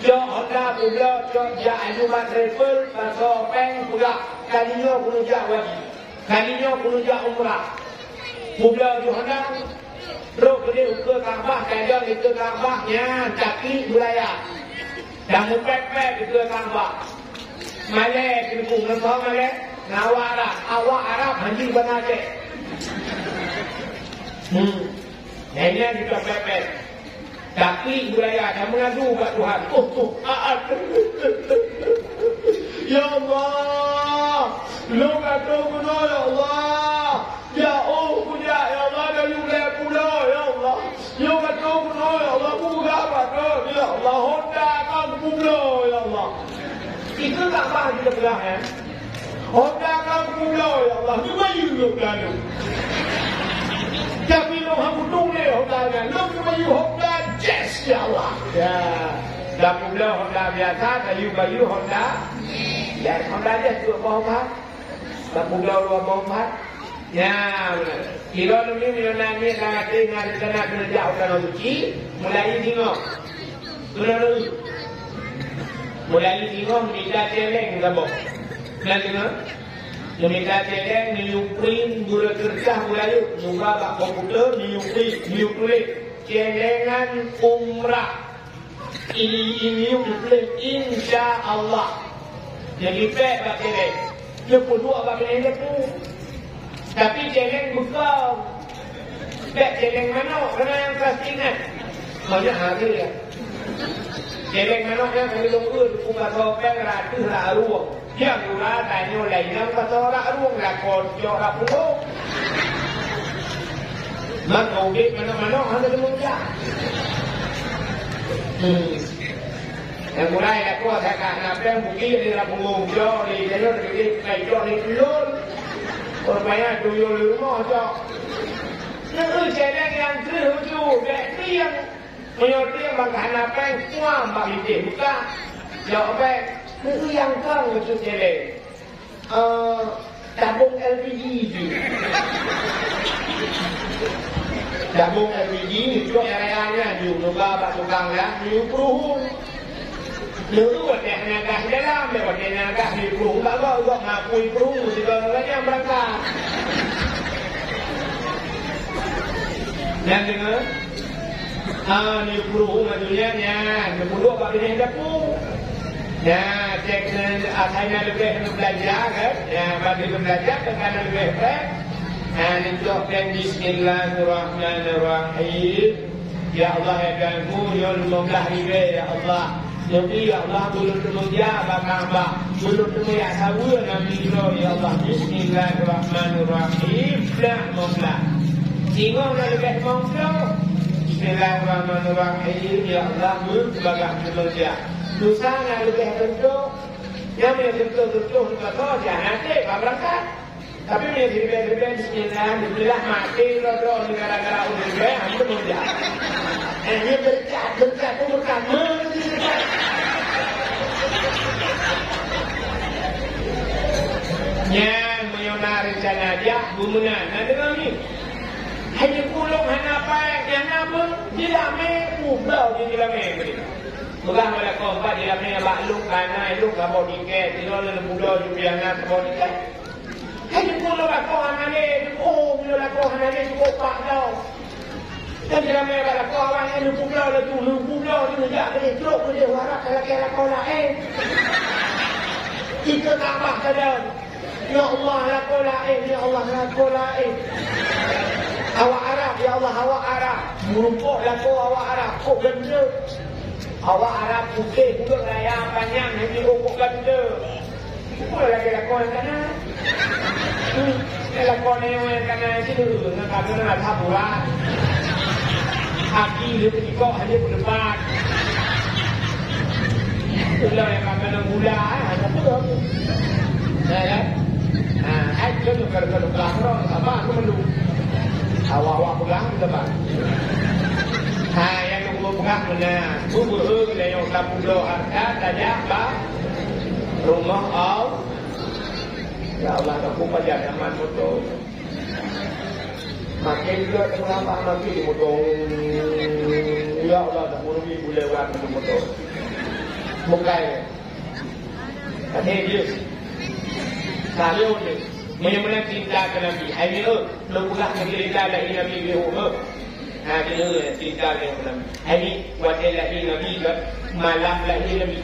jauh Honda pulau jauh jauh travel pasal peng pula kalinya pulau jauh lagi, kalinya pulau jauh umrah. Pulau di Honda, terus dia ke Ka'bah, kadang ke Ka'bahnya cakli wilayah, dan mupet ke Ka'bah. Malay kena nampak Malay awak Arab hanji benar je. Ini juga pepet. Tapi budaya dah mengadu kat Tuhan. Ya Allah, lu kata guna ya Allah. Ya punya ya Allah dari wilayah pulau ya Allah. You kata guna ya Allah buka apa ya Allah Honda kan pulau ya Allah. Itu tak apa kita belah ya. Honda kan pulau ya Allah. Cuma you lalu. Tapi lo hamdung le Honda kan. Lo cuma you Honda Jazz ya Allah. Ya. Dah pulau Honda biasa, kayu Honda. Ya Honda Jazz tu apa? Dah pulau lu apa? Ya. Kira lu ni nani nak kena jauh kan suci. Mulai tengok. Dulu. Mulai tengok minta celeng gabung. Nak tengok? Minta celeng niupin gula kerja mulai buka bak komputer niupin celengan umrah. Ini niupin insya Allah. Jadi pek bak celeng. Lepas dua bak celeng lepas. Tapi celeng buka. Pek celeng mana? Kena yang pastikan. Banyak hari ya. Celeng manoknya kami tunggu buka topeng ratus lah ruang. Yang mula tanya lain yang kata orang ruang lah kocok lah puluh. Maka ubik mana-mana ada temuja. Yang mulai aku ada kat napeng bukit di dalam punggung jauh di jalur di kajok di telur. Rupanya tuyul di rumah jauh. Itu celeng yang terhujung, itu yang menyodeng bangkahan napeng, semua mbak bidik buka. Jawab itu yang kang maksud celeng. Tabung LPG itu. Tabung LPG itu area-area di Nuba Tukang ya, di Peruhung. Lalu ada naga dalam, ada naga di Peruhung. Tak kau juga ngakui Peruhung, segala-galanya yang berangkat. Dan dengar, ni Peruhung maksudnya, Peruhung apa yang dapur. Ya, cek asalnya lebih belajar kan? Ya, bagi belajar kerana lebih baik. Dan ucapkan Bismillahirrahmanirrahim. Ya Allah ya ganggu, ya Allah ya Allah. Jadi ya Allah belum temuja bakamba, belum temu ya sawu nabi ya Allah. Bismillahirrahmanirrahim. Dah Tengok nak lebih mongso. Bismillahirrahmanirrahim. Ya Allah berbagai temuja. Dosa nak lebih bentuk, yang bentuk-bentuk kata jangan nanti berangkat. Tapi yang lebih Bismillah mati rodo gara-gara udah lebih hampir menjadi. Dia berkat pun berkat. Yang menyona rencana dia bumenan. Ada kami. Hanya pulung hana paek yang apa? Dia main ubah dia main beri. Bukan pada kompak dia main bakluk kanai lu kabau diket. Dia lalu muda juga nak kabau diket. Hanya pulung aku hana ni. Oh, bila aku hana ni cukup pak tau. Dan dia main pada kau orang yang lupu belau dia menjak beri truk dia warak kalau kau lain. Kita tambah kadang. Ya Allah laku lain, ya Allah laku lain. Awak Arab, ya Allah awak Arab. Merumpuk laku awak Arab, kok benda. Awak Arab putih pula raya panjang, nanti kok benda. Apa lagi laku yang kanan? Laku yang kanan sini dulu, nak taburan. Aki dia berikut hanya berdebat. Itulah yang kanan mula, ada pula. Ya. Aku tu kalau pelakon apa aku melu. Awak pegang kita bang. Yang aku pegang mana? Bubur yang lapu do harga saja bah. Rumah au. Ya Allah aku pajak zaman motor. Makin juga kenapa makin di motor. Ya Allah dah murni boleh buat motor. Bukai. Ada dia. Kalau ni mana-mana cinta ke Nabi. Hari ni lepulah cerita lahir Nabi Bihu'ah. Hari ni cinta ke Nabi. Hari waktu lahir Nabi ke malam lahir Nabi.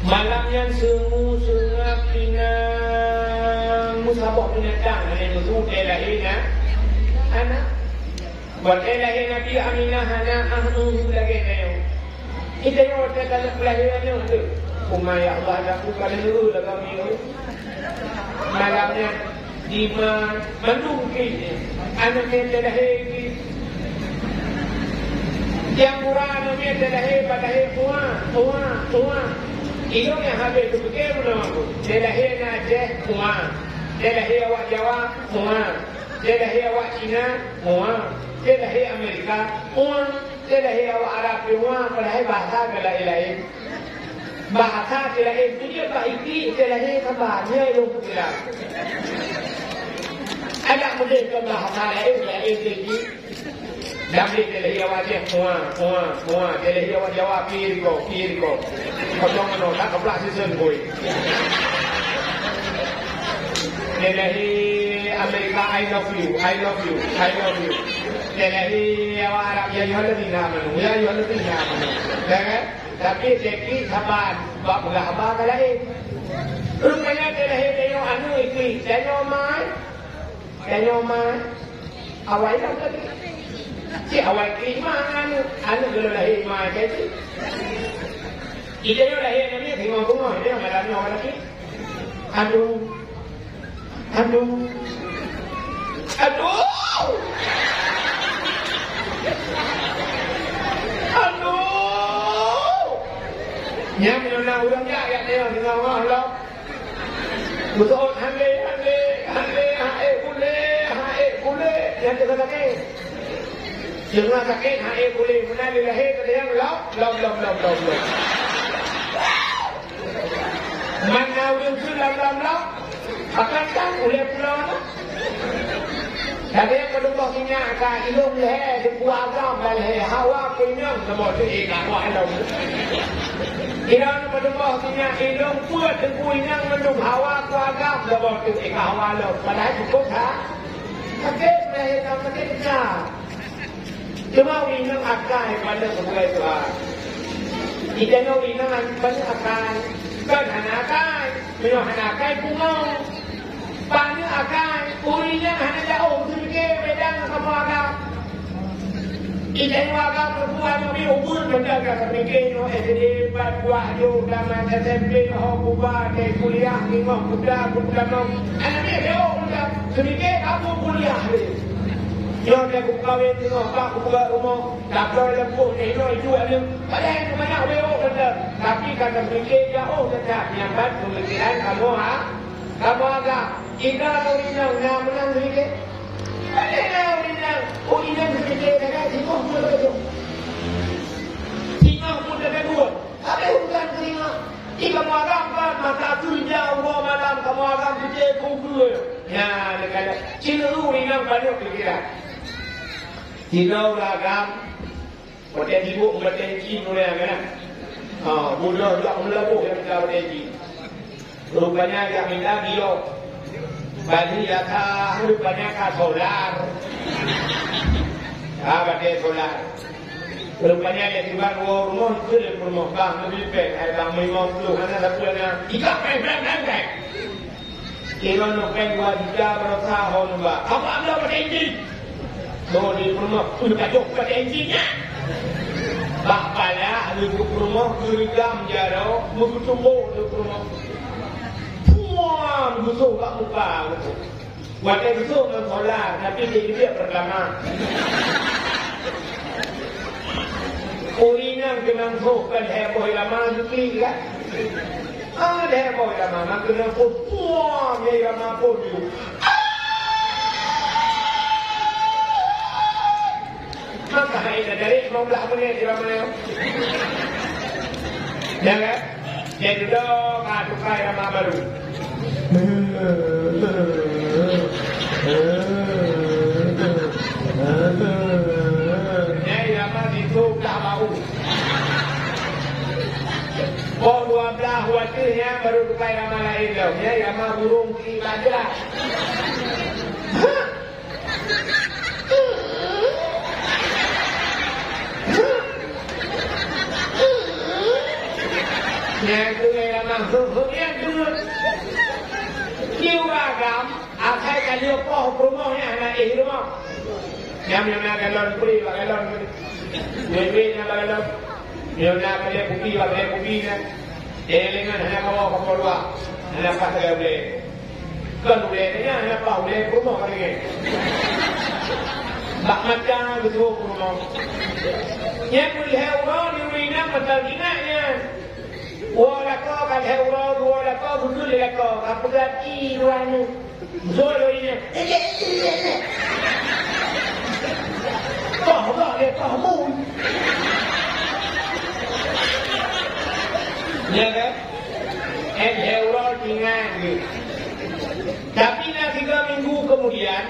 Malam yang sengap pinang musabah binatang. Yang sudah lahirnya anak. Waktu lahir Nabi Aminah anak lagi tayo. Kita yang waktu kelahirannya tu. Ya Allah aku kalau dulu lah kami tu. Malamnya di menungki anaknya terlahir yang murah anaknya terlahir pada hari tua itu yang habis tu fikir belum aku terlahir Najeh tua terlahir awak Jawa tua terlahir awak Cina tua terlahir Amerika tua terlahir awak Arab tua terlahir bahasa lain bahasa terlahir dia baiki terlahir kabarnya itu tidak ada boleh ke bahasa lain tinggi Nabi terlahir wajah semua terlahir awak Jawa piriko kau mana tak kebelah season boy terlahir Amerika I love you terlahir awak Arab ya yuhaladina amanu jangan tapi seki sabar buat berapa kali rupanya terlahir tengok anu ikli tengok mai awal dah tadi si awal ikli mana anu kalau lahir mai kecil dia lahir ni tengok bunga dia malamnya orang lagi aduh Yang mengenal orang ya dia dengan Allah. Betul hande boleh yang sakit. Jangan sakit boleh menal lahir ke yang lom. Mana orang tu lom. Akan tak boleh pulang. Tapi yang kedua punya akan ilmu leher di buah agam leher hawa punya nama tu ikan walau. Iran berdua punya ilmu kuat tengku yang mendung hawa kuagam lepas tu ikan hawa lo. Padahal cukup tak? Sakit leher tak sakit tak? Cuma inang akan pada sebuah Tuhan. Kita nak inang pada akan kan hanakan, minum hanakan pungung. Banyak akan urinya hanya jauh sedikit bedang sama agam. Ikan agam perempuan lebih umur menjaga semikir no SD buat yo dalam SMP no buat kuliah ni no budak no. Anak dia jauh budak semikir aku kuliah ni. Yo dia kawin no apa buat rumah tak boleh lembu ni no itu ada. Padahal banyak beo benar. Tapi kata semikir jauh tetap yang bad pemikiran kamu agam. Ina menang sedikit. Ina ini sekecil kan, tengok pun begitu. Tengok pun dah dua. Ada hutan tengok. Jika malam kan, maka kerja Allah malam, kamu akan kerja kumpul. Ya, dekat cilu ini nak banyak pikiran. Jika agam, macam ibu macam cing orang kan. Mudah juga melabuh yang kita berjanji. Rupanya yang minta dia. Bagi yata, rupanya kah solar. Bagai solar. Rupanya dia tiba rumah itu dia rumah bang lebih baik. Ada 50 anak satu yang tiga peng. Kira nak peng dua tiga berapa tahun mbak? Apa anda berjanji? Bawa di rumah sudah jauh berjanjinya. Bapaknya di rumah gerigam jauh, berkumpul di rumah. Puan busuk kat muka. Waktu busuk dengan solar, tapi dia pertama. Urinang kena sokkan heboh lama juga kan? Ada heboh lama, nak kena puan dia lama pun tu. Maka ini dari 15 menit di mana? Jangan, jadi dong tukai lama baru. Nyai lama itu dah bau. Oh 12 waktunya baru tukai lama lain dah. Nyai lama burung kira jelas. Yang tu yang lama, yang tu kêu agam, akai kalian kau rumahnya anak rumah. Yang galon puri, galon yang galon, yang kalian bukti, kalian bukti kan. Dengan hanya kau dua, hanya pas boleh. Kan boleh ni hanya apa boleh rumah kalian. Bak macam betul rumah. Yang boleh orang di rumah macam gimana? Wala kau kan hewrod, wala kau betul le kau. Apa lagi ruang zolo ini? Kau le kau mun. Ya kan? Hewrod tinggal ni. Tapi nak 3 minggu kemudian,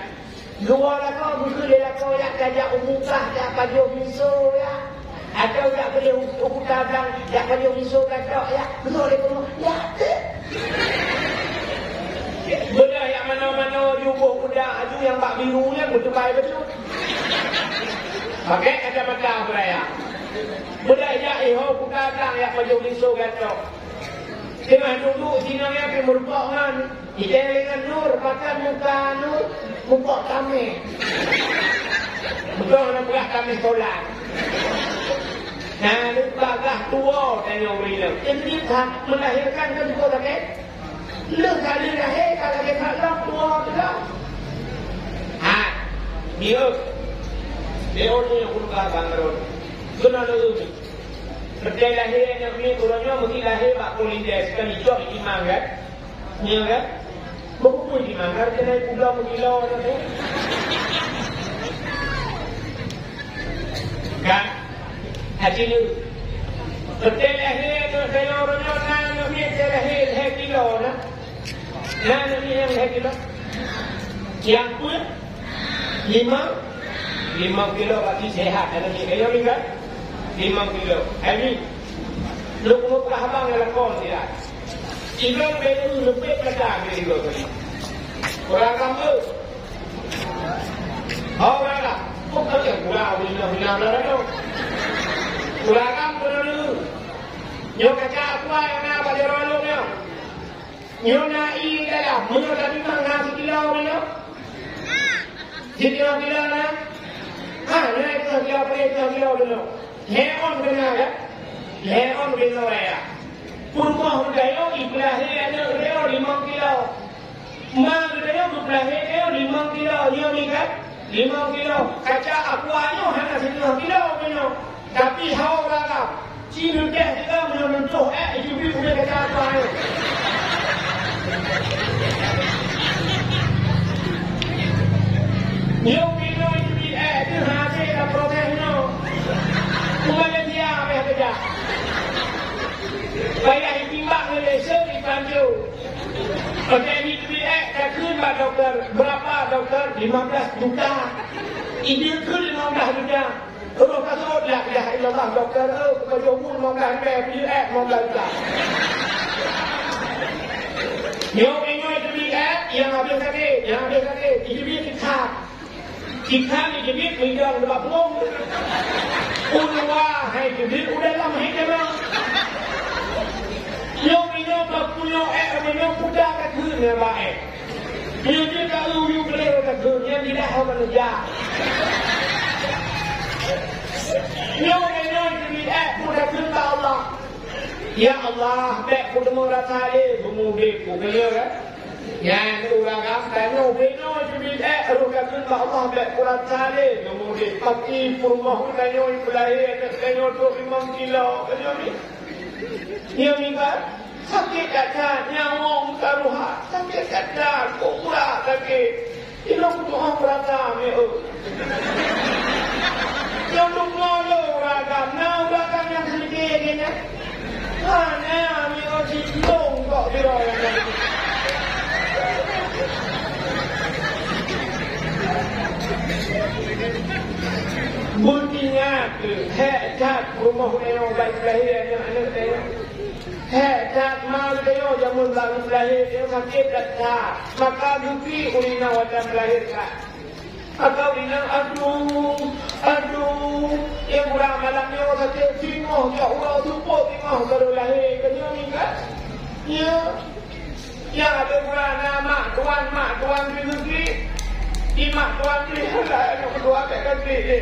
wala kau betul le kau yang kajak umukah tak pajo miso ya. Atau tak boleh ukuta bang, tak boleh risau katak ya. Betul dia pun. Ya. Benda yang mana-mana diubuh budak tu yang bak biru ni betul baik betul. Pakai kacamata beraya. Budak yang ukuta bang yang boleh risau katak. Tengah duduk sini yang pergi merupakan ide dengan nur, makan muka nur, muka kami. Betul nak belah kami solat. Nah, bagah tua tanya orang ini tak melahirkan kan kau tak kan? Lu kali lahir kalau dia tak tua juga. Dia orang yang kurang bangkrut. Kena lalu. Percaya lahir yang ni kurangnya mungkin lahir bak polindes kan itu imam kan? Ni kan? Bukan imam kan? Kena pulau pulau tu. Kan? Haji ni, betul lahir tu kalau orangnya nak ni lahir kilo na, nak ni yang kilo, yang pun 5 kilo bagi sehat ada ni kaya ni kan, 5 kilo. Ini, lu mau abang dalam kau tidak? Ikan belu lebih pada kilo tadi. Orang kamu, orang lah, bukan yang pulau hina lah. Kurang dulu. Nyo kaca apa yang nak pada rolong nyo? Nyo nak dalam, nyo tadi mangga sekilau nyo. Sekilau na? Nyo itu sekilau dulu. Leon benar ya? Leon benar ya? Purma hudayo iklahi ada leo 5 kilo. Mang hudayo iklahi leo 5 kilo. Nyo ni kan? 5 kilo. Kaca apa nyo hanya 1 kilo nyo. Tapi hau ragam, cina dia juga menentuh itu boleh kata apa ni. Yang bila ini payah ditimbang Malaysia di Tanjung. Okey, ini tak kena doktor. Berapa doktor? 15 juta. Ini ke 15 juta. Kalau kata la ilaha illallah doktor, kalau umur 15 juta. Yang ini yang habis sakit, ini kita ni jadi minyak lepas ngom. Ulwa hai jadi udah lama hai dah. Yo minyak punya minyak puda kat dunia baik. Yo kita lu beli kat dunia tidak apa saja. Yo minyak jadi puda cinta Allah. Ya Allah, baik puda merasa le, bumudik puda kan. Yang orang kata no beno jadi rukakan Allah baik kurang saleh kemudian pagi rumah kanyo iblahe kanyo 25 kilo kanyo ni yang ni kan sakit kat nyawang karuha sakit kat kurang sakit ilo doa berata me yang ngolo ragam na ragam yang sedikit ni na mi oji long kok diro Bunyinya cat rumah neo baik lahir anak saya. Cat mal neo jamun baru lahir dia sakit cat. Maka duki ulina wajah melahirkan. Maka ulina aduh yang kurang malam neo sakit singoh ya urang support singoh baru lahir kena ni kan? Ya. Yang ada kurang mak tuan negeri. Imak tuan ni lah yang kedua kat negeri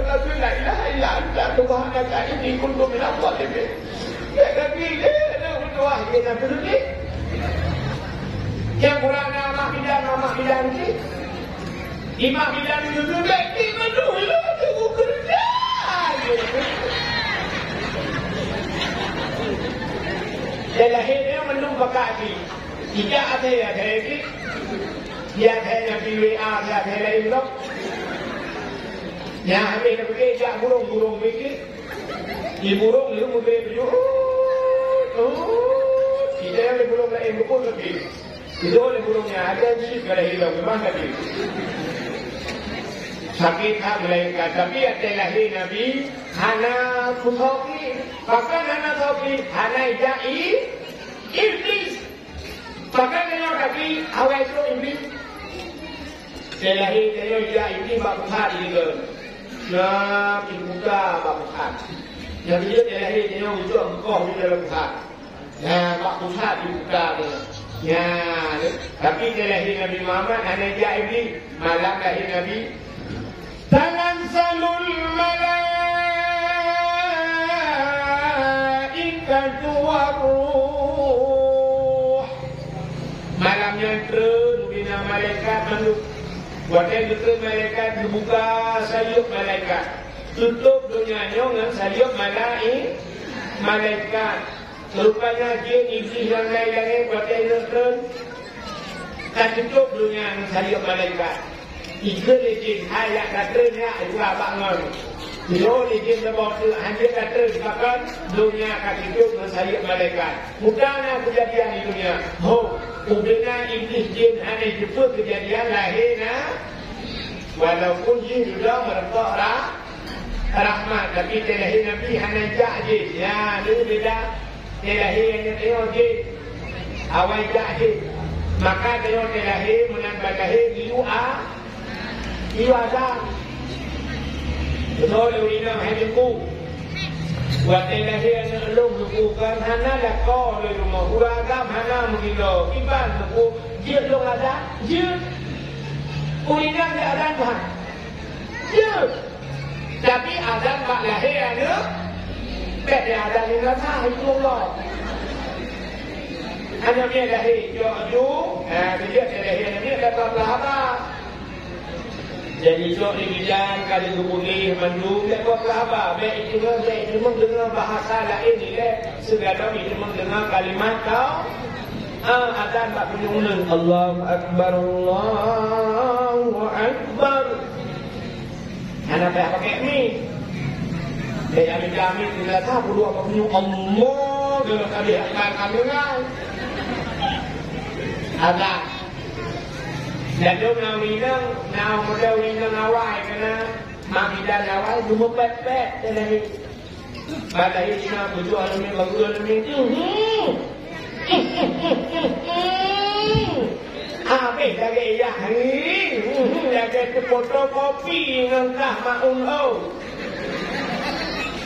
tapi la ilaha illallah Tuhan kat ini kuntum min al-zalimin. Kat negeri dia kedua dia negeri. Yang kurang mak bidan ni. Imak bidan ni juga ni dulu tu kerja. Dia lahir dia menung bakati. Tidak ada lagi. Dia hanya PWA, dia hanya inok. Yang habis nak pergi, dia burung pergi. Di burung itu mungkin tujuh. Kita yang di burung lain pun pergi. Itu di burungnya ada sih kalau hilang memang tadi. Sakit tak melahirkan, tapi ada lahir Nabi. Hana Kutoki, bahkan Hana Kutoki, Hana Ijai, Iblis. Bahkan dia Nabi awal itu Iblis. Dia lahir dia ini bapak dia. Nah, ibuka bapak. Yang dia lahir dia untuk engkau di dalam bapak. Nah, bapak ibuka dia. Ya, tapi dia lahir Nabi Muhammad anak Iblis, malam lahir Nabi. Tanazalul malaikatu waruh. Malamnya turun bina malaikat menurut. Waktu itu malaikat dibuka sayup malaikat. Tutup dunia dengan sayup malaikat. Rupanya jin iblis dan lain-lain waktu itu turun. Tak tutup dunia dengan sayup malaikat. Ika jin ayat katanya itu abangan. Jauh jin sebab tu hanya kata sebabkan dunia akan hidup dengan sayup malaikat. Mudahnya kejadian di dunia. Kemudian iblis jin hanya jumpa kejadian lahirnya. Walaupun jin juga merentak rahmat. Tapi dia lahir Nabi hanya jak jin. Ya, itu beda. Dia lahir hanya tengok jin. Awal jak jin. Maka tengok dia lahir menambah lahir Iu Adam. Betul urina hanya ku. Waktu lahir elok bukan hana dah kau di rumah uragam hana mengilo kiban aku dia belum ada dia urina dia ada Tuhan dia tapi Adam mak lahir ada beda ada ni rasa itu Allah hanya dia lahir jo dia lahir dia kata apa. Jadi sok di bidang kali kebuli mendung tak apa baik itu mendengar bahasa lain ni segala itu mendengar kalimat kau akan tak penyunan Allahu Akbar anak pakai ni dia ambil kami tidak tahu apa penyunan Allah dengan kami kami kan. Ada. Dan dong nak minang, nak modal minang awal kena mak bidan awal cuma pet-pet dari. Pada ini nak bujuk alami bagus alami. Habis lagi ya hari, lagi fotokopi ngangkah makun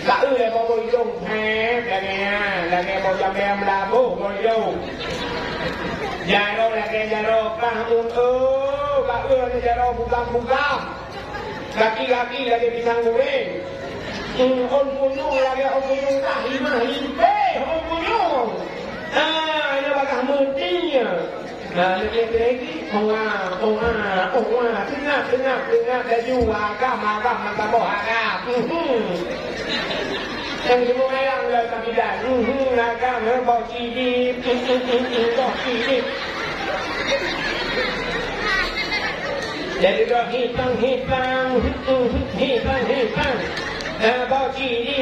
tak ư là bao bồi dùng hè là nghe bao dâm em là bố bồi dùng nhà đâu là nghe nhà đâu cả muôn cả ư là nhà đâu bukan kaki là cái pisang goreng ông punyung lagi ông punyung tak lima ông punyung ini bakal mentinya lagi ông tengah baju agam tak bawa agam yang semua yang dah tapi dah agam bawa cidi jadi dah hitam bawa cidi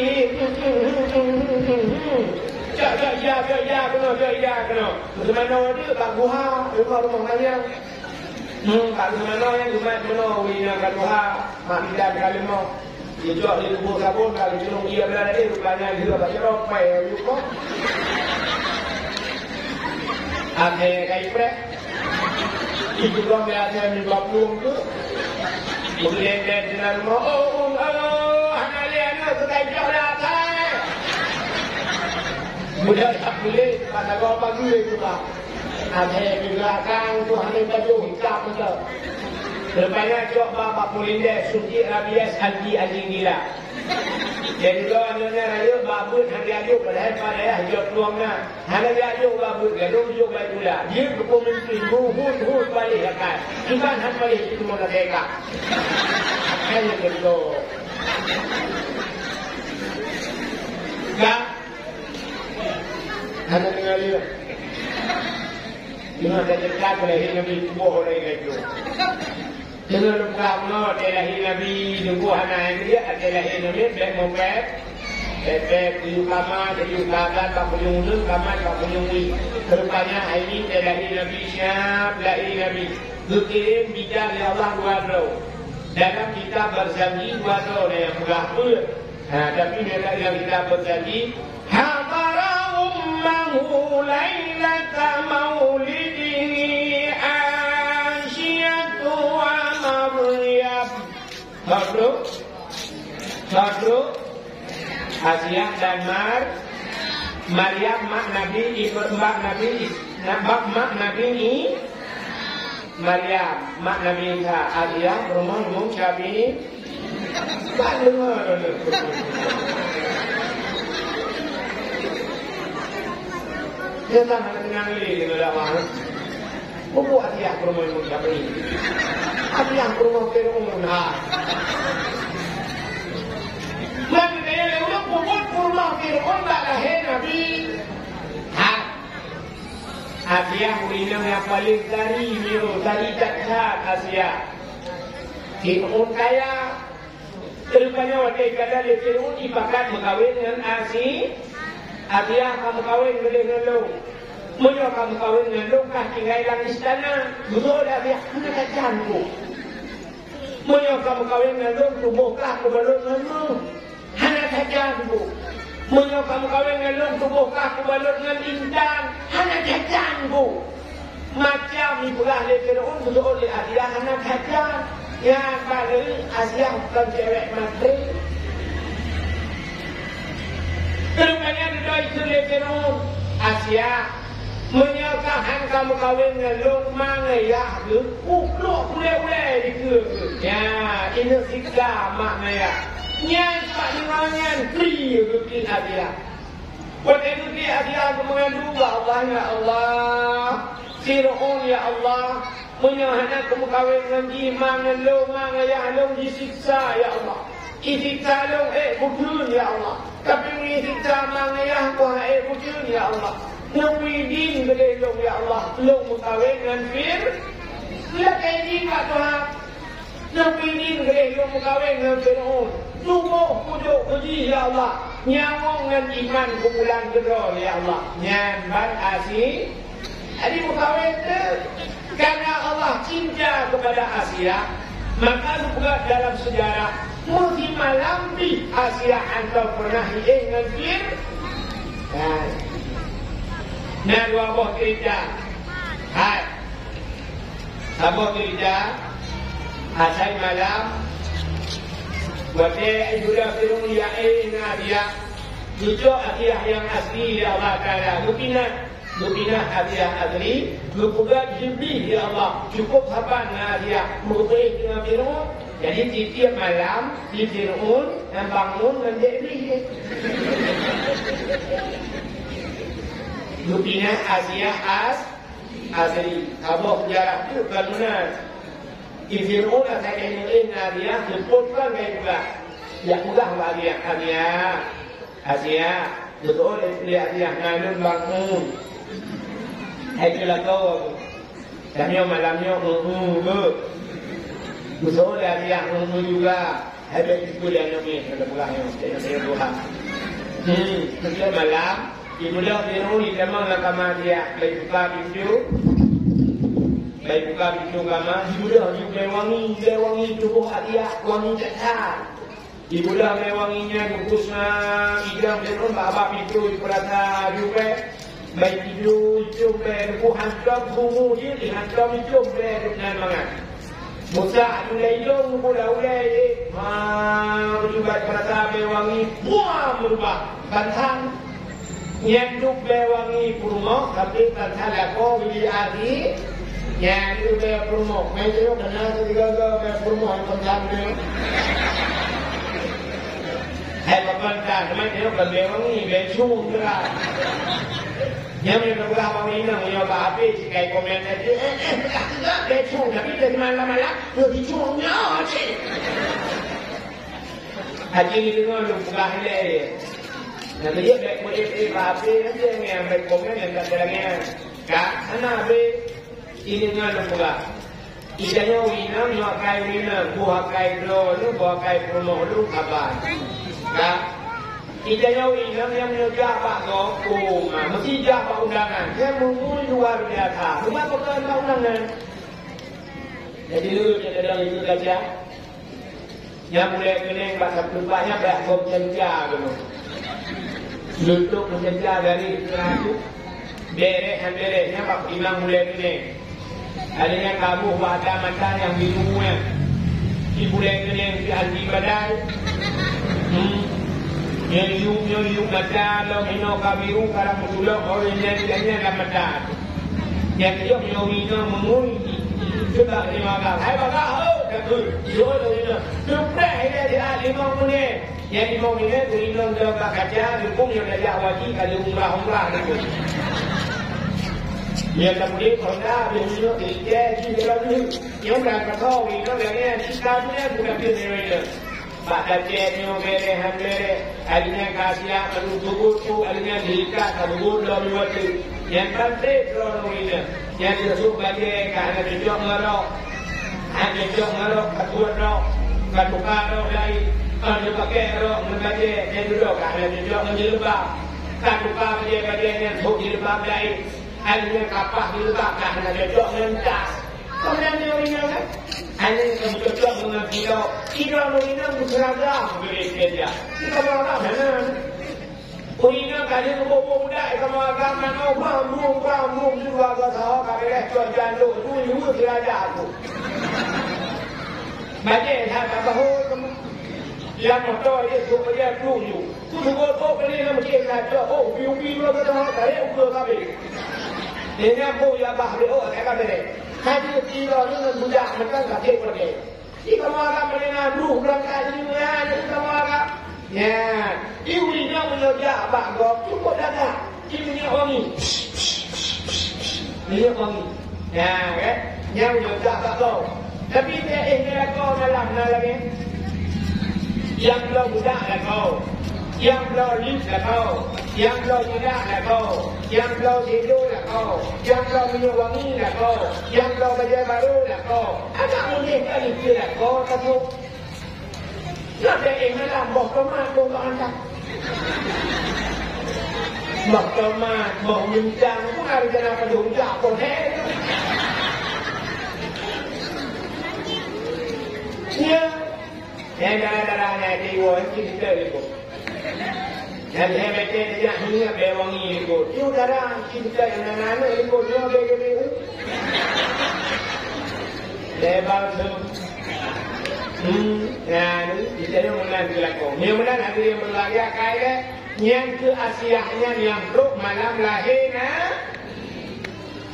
ya kena mana dia tak buha rumah ayam tak mana yang rumah wina kat buha mak tidak kali mau dia jual di kubur sabun kalau celung dia berada di rupanya dia tak cerok pai yuko ade kai pre itu dong dia ada di babung tu boleh dia dengan mau analian tu tak jalan Mudah tak boleh pada kau pagi itu lah. Ada di belakang tu hanya baju hitam saja. Lepas coba bapak Polinde suntik rabies anti anjing gila. Jadi kalau anaknya raya babut hanya ajuk pada ajuk peluangnya. Hanya ajuk babut gaduh ajuk bajulah. Dia berkomentar hut balik kan. Bukan hanya balik itu mana mereka. Hanya begitu. Kan? Hanya dengar dia. Cuma saya cakap lahir Nabi buah orang itu. Jangan lupa no lahir Nabi nunggu anak dia ada lahir Nabi baik moped, baik tujuh kamar, tujuh kaban, tak punya ulu, kamar tak punya ulu. Rupanya ini lahir Nabi siap lahir Nabi. Dikirim bijar ya Allah dua roh. Dalam kitab berjanji dua roh yang mudah pun. Tapi mereka yang kita berjanji أمه ليلة مولده عاشية ومريم Satu Asiah dan Maryam mak Nabi Maryam mak Nabi Isa Asiah rumah Syafi'i tak dengar dia tak nak tenang lagi dengan dakwah. Buat dia ke rumah Imam Syafi'i. Dia ke rumah Fir'aun. Maka dia udah buat rumah Fir'aun tak lahir Nabi. Asia ulinang yang paling tadi cacat Asia. Fir'aun kaya. Terupanya wakil kata dia Fir'aun dipakat berkahwin dengan Asia kamu kawin dengan lo. Mula kamu kawin dengan lo kah tinggal dalam istana. Betul dah biar kena kacanku. Mula kamu kawin dengan lo tubuh kah kebalut dengan lo. Hana kacanku. Mula kamu kawin dengan lo tubuh kah kebalut dengan intan. Hana kacanku. Macam ni pula Fir'aun betul oleh Asia hana kacan. Yang pada Asia bukan cewek mati. Rupanya didoi oleh Fir'aun Asia menyatakan kamu kawin dengan Luqman ya ke ukluk boleh di ke ya ini siksa maknanya nyan pak nyan pri ke Asia pada itu Asia mengadu Allah ya Allah Fir'aun ya Allah menyatakan kamu kawin dengan Iman dan Luqman ya Allah disiksa ya Allah isiksa lo bujun ya Allah tapi isiksa mangayah kuah bujun ya Allah nawidin belelong ya Allah lo mukawin dengan Fir lakai di kat Tuhan nawidin belelong mukawin dengan Fir'aun tumuh pujuk puji ya Allah nyamong dengan iman kumpulan kedua ya Allah nyamban asih jadi mukawin itu karena Allah cinta kepada Asia maka juga dalam sejarah mesti malambi Asia antau pernah ingin nah dua buah cerita hai apa cerita asal malam Wate juga firman ya dia itu hadiah yang asli ya Allah Taala. Mungkinah hadiah asli, juga jibli ya Allah. Cukup haban hadiah mubih dengan firman. Jadi setiap malam di firman dan bangun dan jibli. Mungkinah hadiah asli. Apa sejarah itu kanunan. Fir'aun saya ingin dia sebutkan kayak juga. Ya udah Asia betul lihat dia nganun bangun. Hai kira kau. Kami malamnya betul lihat dia juga. Ada itu dia ni ada pulang saya doa. Setiap malam ibu dia Fir'aun dia memang nak dia buka pintu. Baik buka pintu kamar, ibu dah wangi tubuh hadiah, wangi cetar. Ibu dah wanginya bungkusnya, idam dan rumah apa pintu perasa juga. Baik tidur, jumpa, buku hantam, bungu dia, hantam jumpa dengan mangan. Musa ulai dong, ulai, juga perasa wangi, buah berubah, bantang. Yang juga wangi purmo, tapi bantang aku beli adi. Yang itu saya promo, main itu kena tiga-tiga saya promo yang penting. Hai bapak dah, main itu kan wangi, becung juga. Yang mereka berapa ini nak punya apa jika komen tadi, becung tapi dari mana-mana lebih cungnya sih. Haji ini dengan buka hele. Nanti dia baik boleh apa nanti yang baik komen yang tak terangnya. Kak, anak be ini dengan pula. Idanya winam, makai winam, buah kai dulu, buah kai promo lu kabar. Nah, idanya winam yang menjadi pak goku, mesti jadi pak undangan. Dia mengumum luar biasa. Cuma bukan pak undangan. Jadi lu dalam itu saja. Yang mulai kening bahasa pelumpahnya beragam cenca dulu. Untuk mencenca dari kerajaan. Berek-bereknya pak imam mulai kening. Adanya kamu mata-mata yang minumnya ibu yang di anti badai yang mata lo minum kabiru karena musulah orang yang mata yang dia minum mengui juga lima kali hai bapak kata jual itu sudah ini dia lima menit yang 5 menit minum dalam kaca dukung yang ada wajib kalau umrah itu. Yang kemudian kalau dia tiga dalam ni, yang berangkat kau ini dia sekarangnya bukan dia. Pada ceknya berehan bere, alinya kasih menutup tu, alinya diikat, kabur dalam waktu. Yang penting kalau ini, yang disebut bagai kerana dijok ngerok, hanya dijok ngerok, ketua ngerok, ketuka ngerok lain, kalau dipakai ngerok, mengaji, dia duduk kerana dijok menjelebak, ketuka bagai yang untuk jelebak lain. Hanya kapah dilebakkan dengan cocok mentas. Kemudian dia orang hanya cocok dengan tidak orang berseragam begitu dia. Kita malah mana? Orang kali berbohong dah, kita malah mana bram juga kata kalau cuaca jandul tu seragam tu. Macam apa bahu yang motor dia suka dia dulu. Tu suka tu kali nak macam kata biu kata kaya ukur kami. Dia pun ya bah dia saya kata Haji kira ni budak mereka tak cek pergi. Jika mereka mendengar dulu berangkat dunia, jika mereka ya, ibu nak menjadi abang gop cukup dah. Ini wangi. Ini wangi. Ya, kan? Yang menjadi abang gop. Tapi dia kau dalam lagi. Yang belum budak lah kau. Yang belum lip lah kau. Yang belum tidak lah kau. Yang belum tidur lah kau. Yang belum minum wangi lah kau. Yang belum belajar baru lah kau. Agak mungkin kali itu lah kau. Tapi nak dia ingin lah. Bawa kemana kau tak hantar. Mahkamah mengundang pun ada kenapa diundang pun ya yang darah-darahnya diwa kita itu dan saya baca dia hingga bewangi itu itu darah kita yang anak-anak itu dia begitu lebar tu nah kita yang mulai berlaku mulai ada yang berlaku kaya yang ke Asiahnya yang ruk malam lahirnya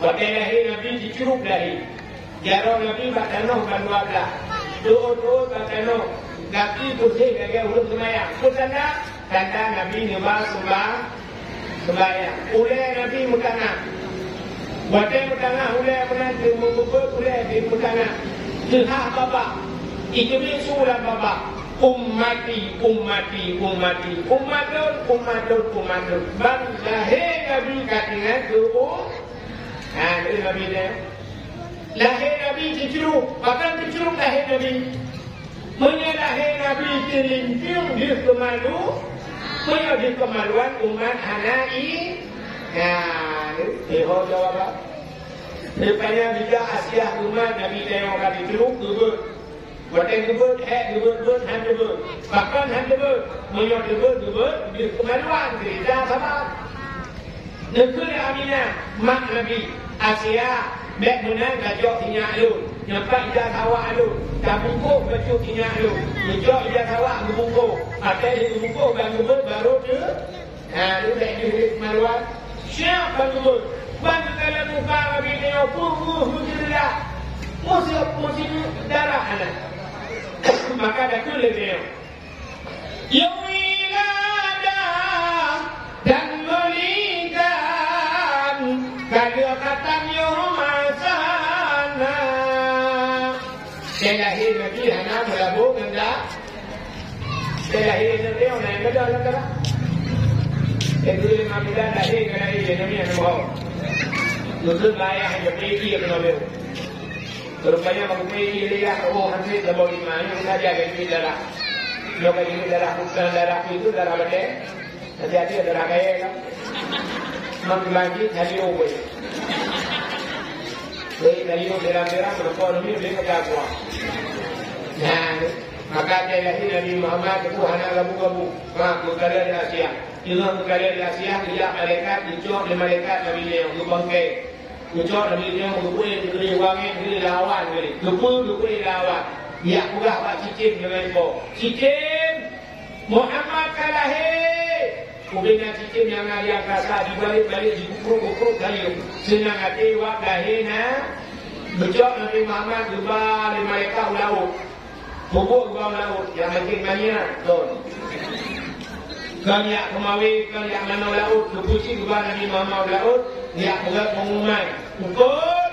pada lahir Nabi dicuruk lahir jarang Nabi bakanoh kan 12 doa-doa bakanoh Nabi pusing agak huruf semayang pusana tanda Nabi nyebah sembayang ulai Nabi mutana wadai mutana ulai menanti membubur ulai di mutana sehah bapa ikimi sulam bapa ummati umatun bang lahir Nabi katingan tubuh itu Nabi dia lahir Nabi dicuruk bahkan dicuruk lahir Nabi menyalahir Nabi dilimping di kemalu di kemaluan umat hanai itu jawab rupanya bila Asiah umat Nabi tengok Nabi dicuruk dubur Buatan dubur, dubur, bahkan dubur, menyok dubur, di kemaluan, cerita sama. Negeri Aminah, mak Nabi, Asia, bek menang gajok tinyak lu, nyampak ijaz awak lu, dah bungkuh baju tinyak lu, nyejok ijaz awak bungkuh, atas dia bungkuh, bang dubur baru tu, lu bek di kemaluan, siapa dubur? Bang dalam muka Nabi tengok, mujilah, musim darah anak. Maka dah tulis dia Yawiladah dan melikan Kalau kata Yumasana Saya lahir Nabi Hana berlabuh Nanda Saya lahir Nabi Orang yang ada Nanda Saya tulis Nabi Dan lahir Nabi Hana berlabuh Nusut layak Yang pergi Yang pergi Rupanya mengupaya dia hampir lebih lima yang saja dari darah. Kalau ini darah bukan darah itu darah bedek. Hati-hati darah kaya kan. Menglangit hari obat. Dari dalam berkorban ini boleh berkata. Nah, maka dia lahir Nabi Muhammad itu hanya gabu-gabu. Mak kalian di Asia. Juga kalian di Asia dia malaikat dicuak di malaikat Nabi yang berbangkai. Ucap Nabi dia berkuih, beri wangi, beri lawan, beri berkuih lawan. Ya, pula Pak Cicim dengan kau. Cicim, Muhammad kalahir. Kubina Cicim yang ada kasa dibalik-balik, dibukruk-bukruk kayu. Senang hati wak lahirnya. Ucap Nabi Muhammad dibalik mereka laut. Bubuk bawah laut, yang makin banyak. Kalian kemawi, kalian mana laut, kepuci dibalik Nabi Muhammad laut. Dia buat pengumuman Ukut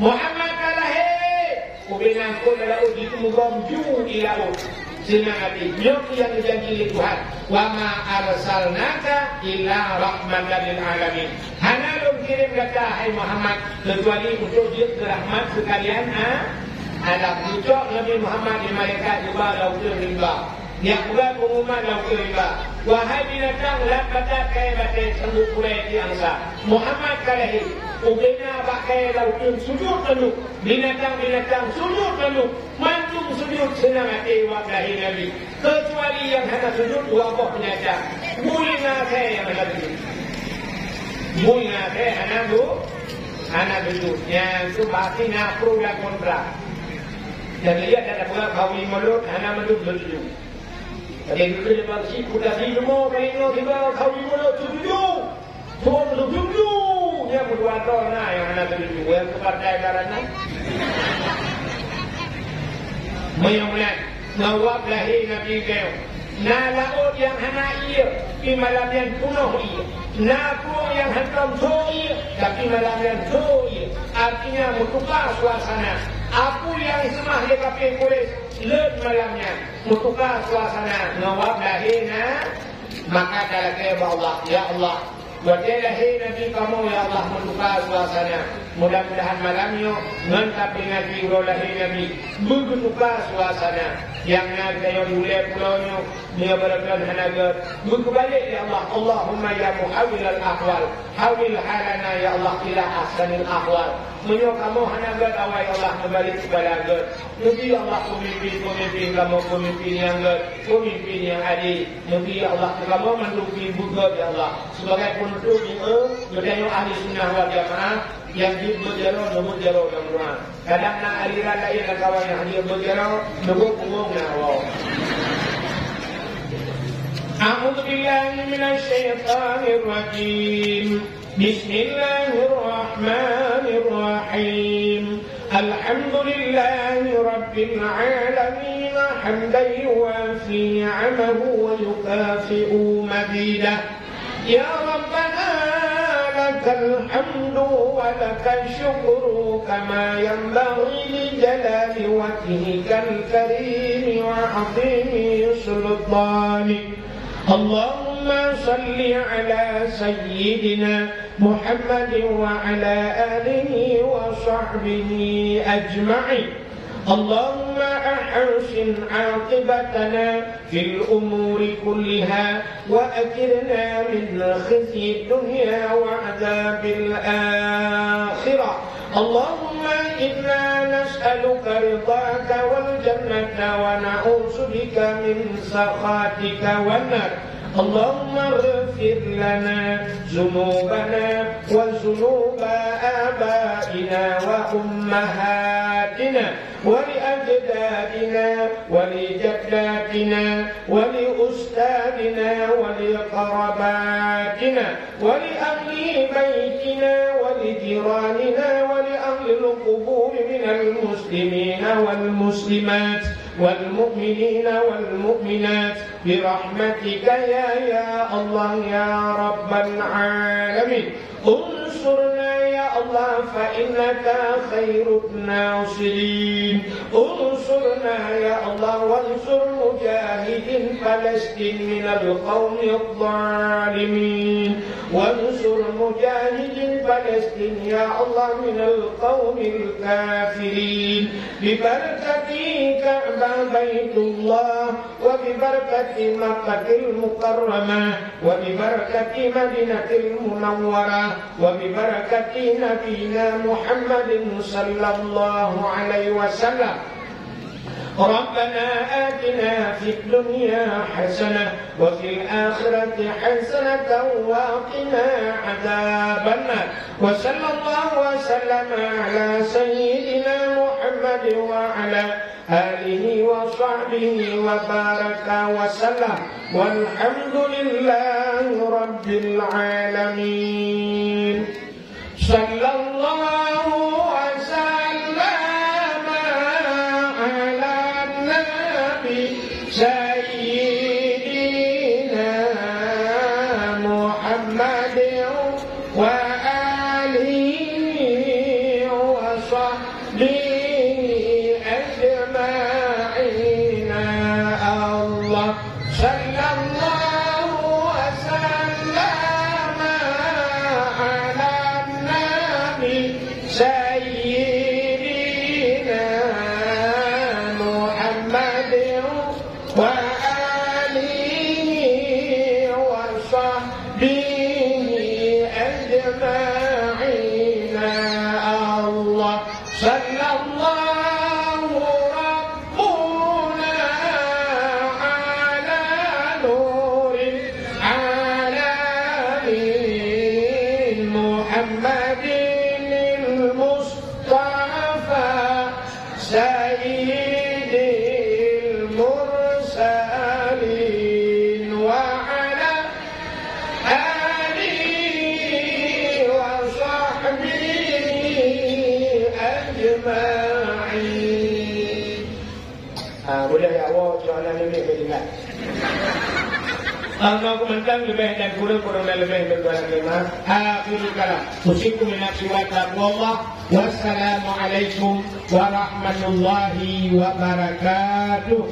Muhammad kalahir Kubinang kau dalam laut itu meromju di laut Senang hati Nyok yang dijanji Tuhan Wa ma'arsalnaka illa rahmatan lil alamin Hana belum kirim kata Hai Muhammad Kecuali untuk dia rahmat sekalian Alam ucap Nabi Muhammad di malaikat juga lautur rimba Dia buat pengumuman lautur rimba Wahai binatang lapatat kaya batin sembuh kulit di angsa Muhammad kalahir Ubina pakai lautun sujud penuh Binatang-binatang sujud penuh Mantung sujud senang hati wakahi Nabi Kecuali yang hanya sujud dua boh penyajak Mulina saya yang hanya sujud Mulina saya hanya sujud Yang itu pasti nak pro dan kontra Dan lihat ada pula kawi mulut hanya sujud Jadi kita lepas si kuda si semua kalau kita kau di mana tujuh, semua tujuh, dia berdua tahun na yang mana tujuh, yang kepartai karena, menyambulan, ngawab lahir Nabi kau, na laut yang hana ia, di malam yang penuh ia, na puang yang hantam so ia, tapi malam yang so ia, artinya bertukar suasana. Aku yang semah dia kaping kulis Let malamnya Bertukar suasana Ngawab lahirnya Maka dalam kaya Allah Ya Allah Buat dia lahir Nabi kamu Ya Allah bertukar suasana Mudah-mudahan malamnya Ngantap dengan Nabi lahir Nabi Bertukar suasana yang nak saya boleh pulaunya dia berkenan hanaga berbalik ya Allah Allahumma ya muhawwil al-ahwal hawil halana ya Allah ila ahsanil ahwal menyo kamu hanaga awal ya Allah kembali kepada God nabi Allah pemimpin kamu pemimpin yang adil nabi ya Allah kamu mendukung buka ya Allah sebagai penduduk yang ahli sunnah wal jamaah yang berjaro nomor jaro dan kadang nak aliran lain dan kawan yang dia berjaro nomor umum Allah. A'udzu billahi minasy syaithanir rajim. Bismillahirrahmanirrahim. Alhamdulillahi rabbil alamin hamdan yuwafi 'amahu wa yukafi'u mazidah. Ya Rabbana لك الحمد ولك الشكر كما ينبغي لجلال وجهك الكريم وعظيم سلطانك اللهم صل على سيدنا محمد وعلى آله وصحبه أجمعين اللهم أحسن عاقبتنا في الأمور كلها وأجرنا من خزي الدنيا وعذاب الآخرة اللهم إنا نسألك رضاك والجنة ونعوذ بك من سخطك والنار اللهم اغفر لنا ذنوبنا وذنوب آبائنا وأمهاتنا ولأجدادنا ولجداتنا ولأستاذنا ولقرباتنا ولأهل بيتنا ولجيراننا ولأهل القبور من المسلمين والمسلمات والمؤمنين والمؤمنات برحمتك يا الله يا رب العالمين انصرنا يا الله فإنك خير الناصرين انصرنا يا الله وانصر مجاهد فلسطين من القوم الظالمين وانصر مجاهد فلسطين يا الله من القوم الكافرين ببركة كعبة بيت الله وببركة مكة المكرمة وببركة مدينة المنورة وببركة نبينا محمد صلى الله عليه وسلم ربنا آتنا في الدنيا حسنة وفي الآخرة حسنة وقنا عذاب النار وصلى الله وسلم على سيدنا محمد وعلى آله وصحبه وبارك وسلم والحمد لله رب العالمين صلى الله وسلم على النبي سيدنا محمد وآله وصحبه أجمعين الله صلى الله وسلم على النبي سيدنا محمد وآله وصحبه أجمعين الله صلى الله ربنا على نور العالمين محمد المصطفى سيد المرسلين وعلى آله وصحبه أجمعين. Boleh ya Allah soalan lebih beringat. Mau komentar lebih dan kurang lebih berbahagia. Akhirul kalam. Usikum min nafsi wa taqwallah. Wassalamualaikum warahmatullahi wabarakatuh.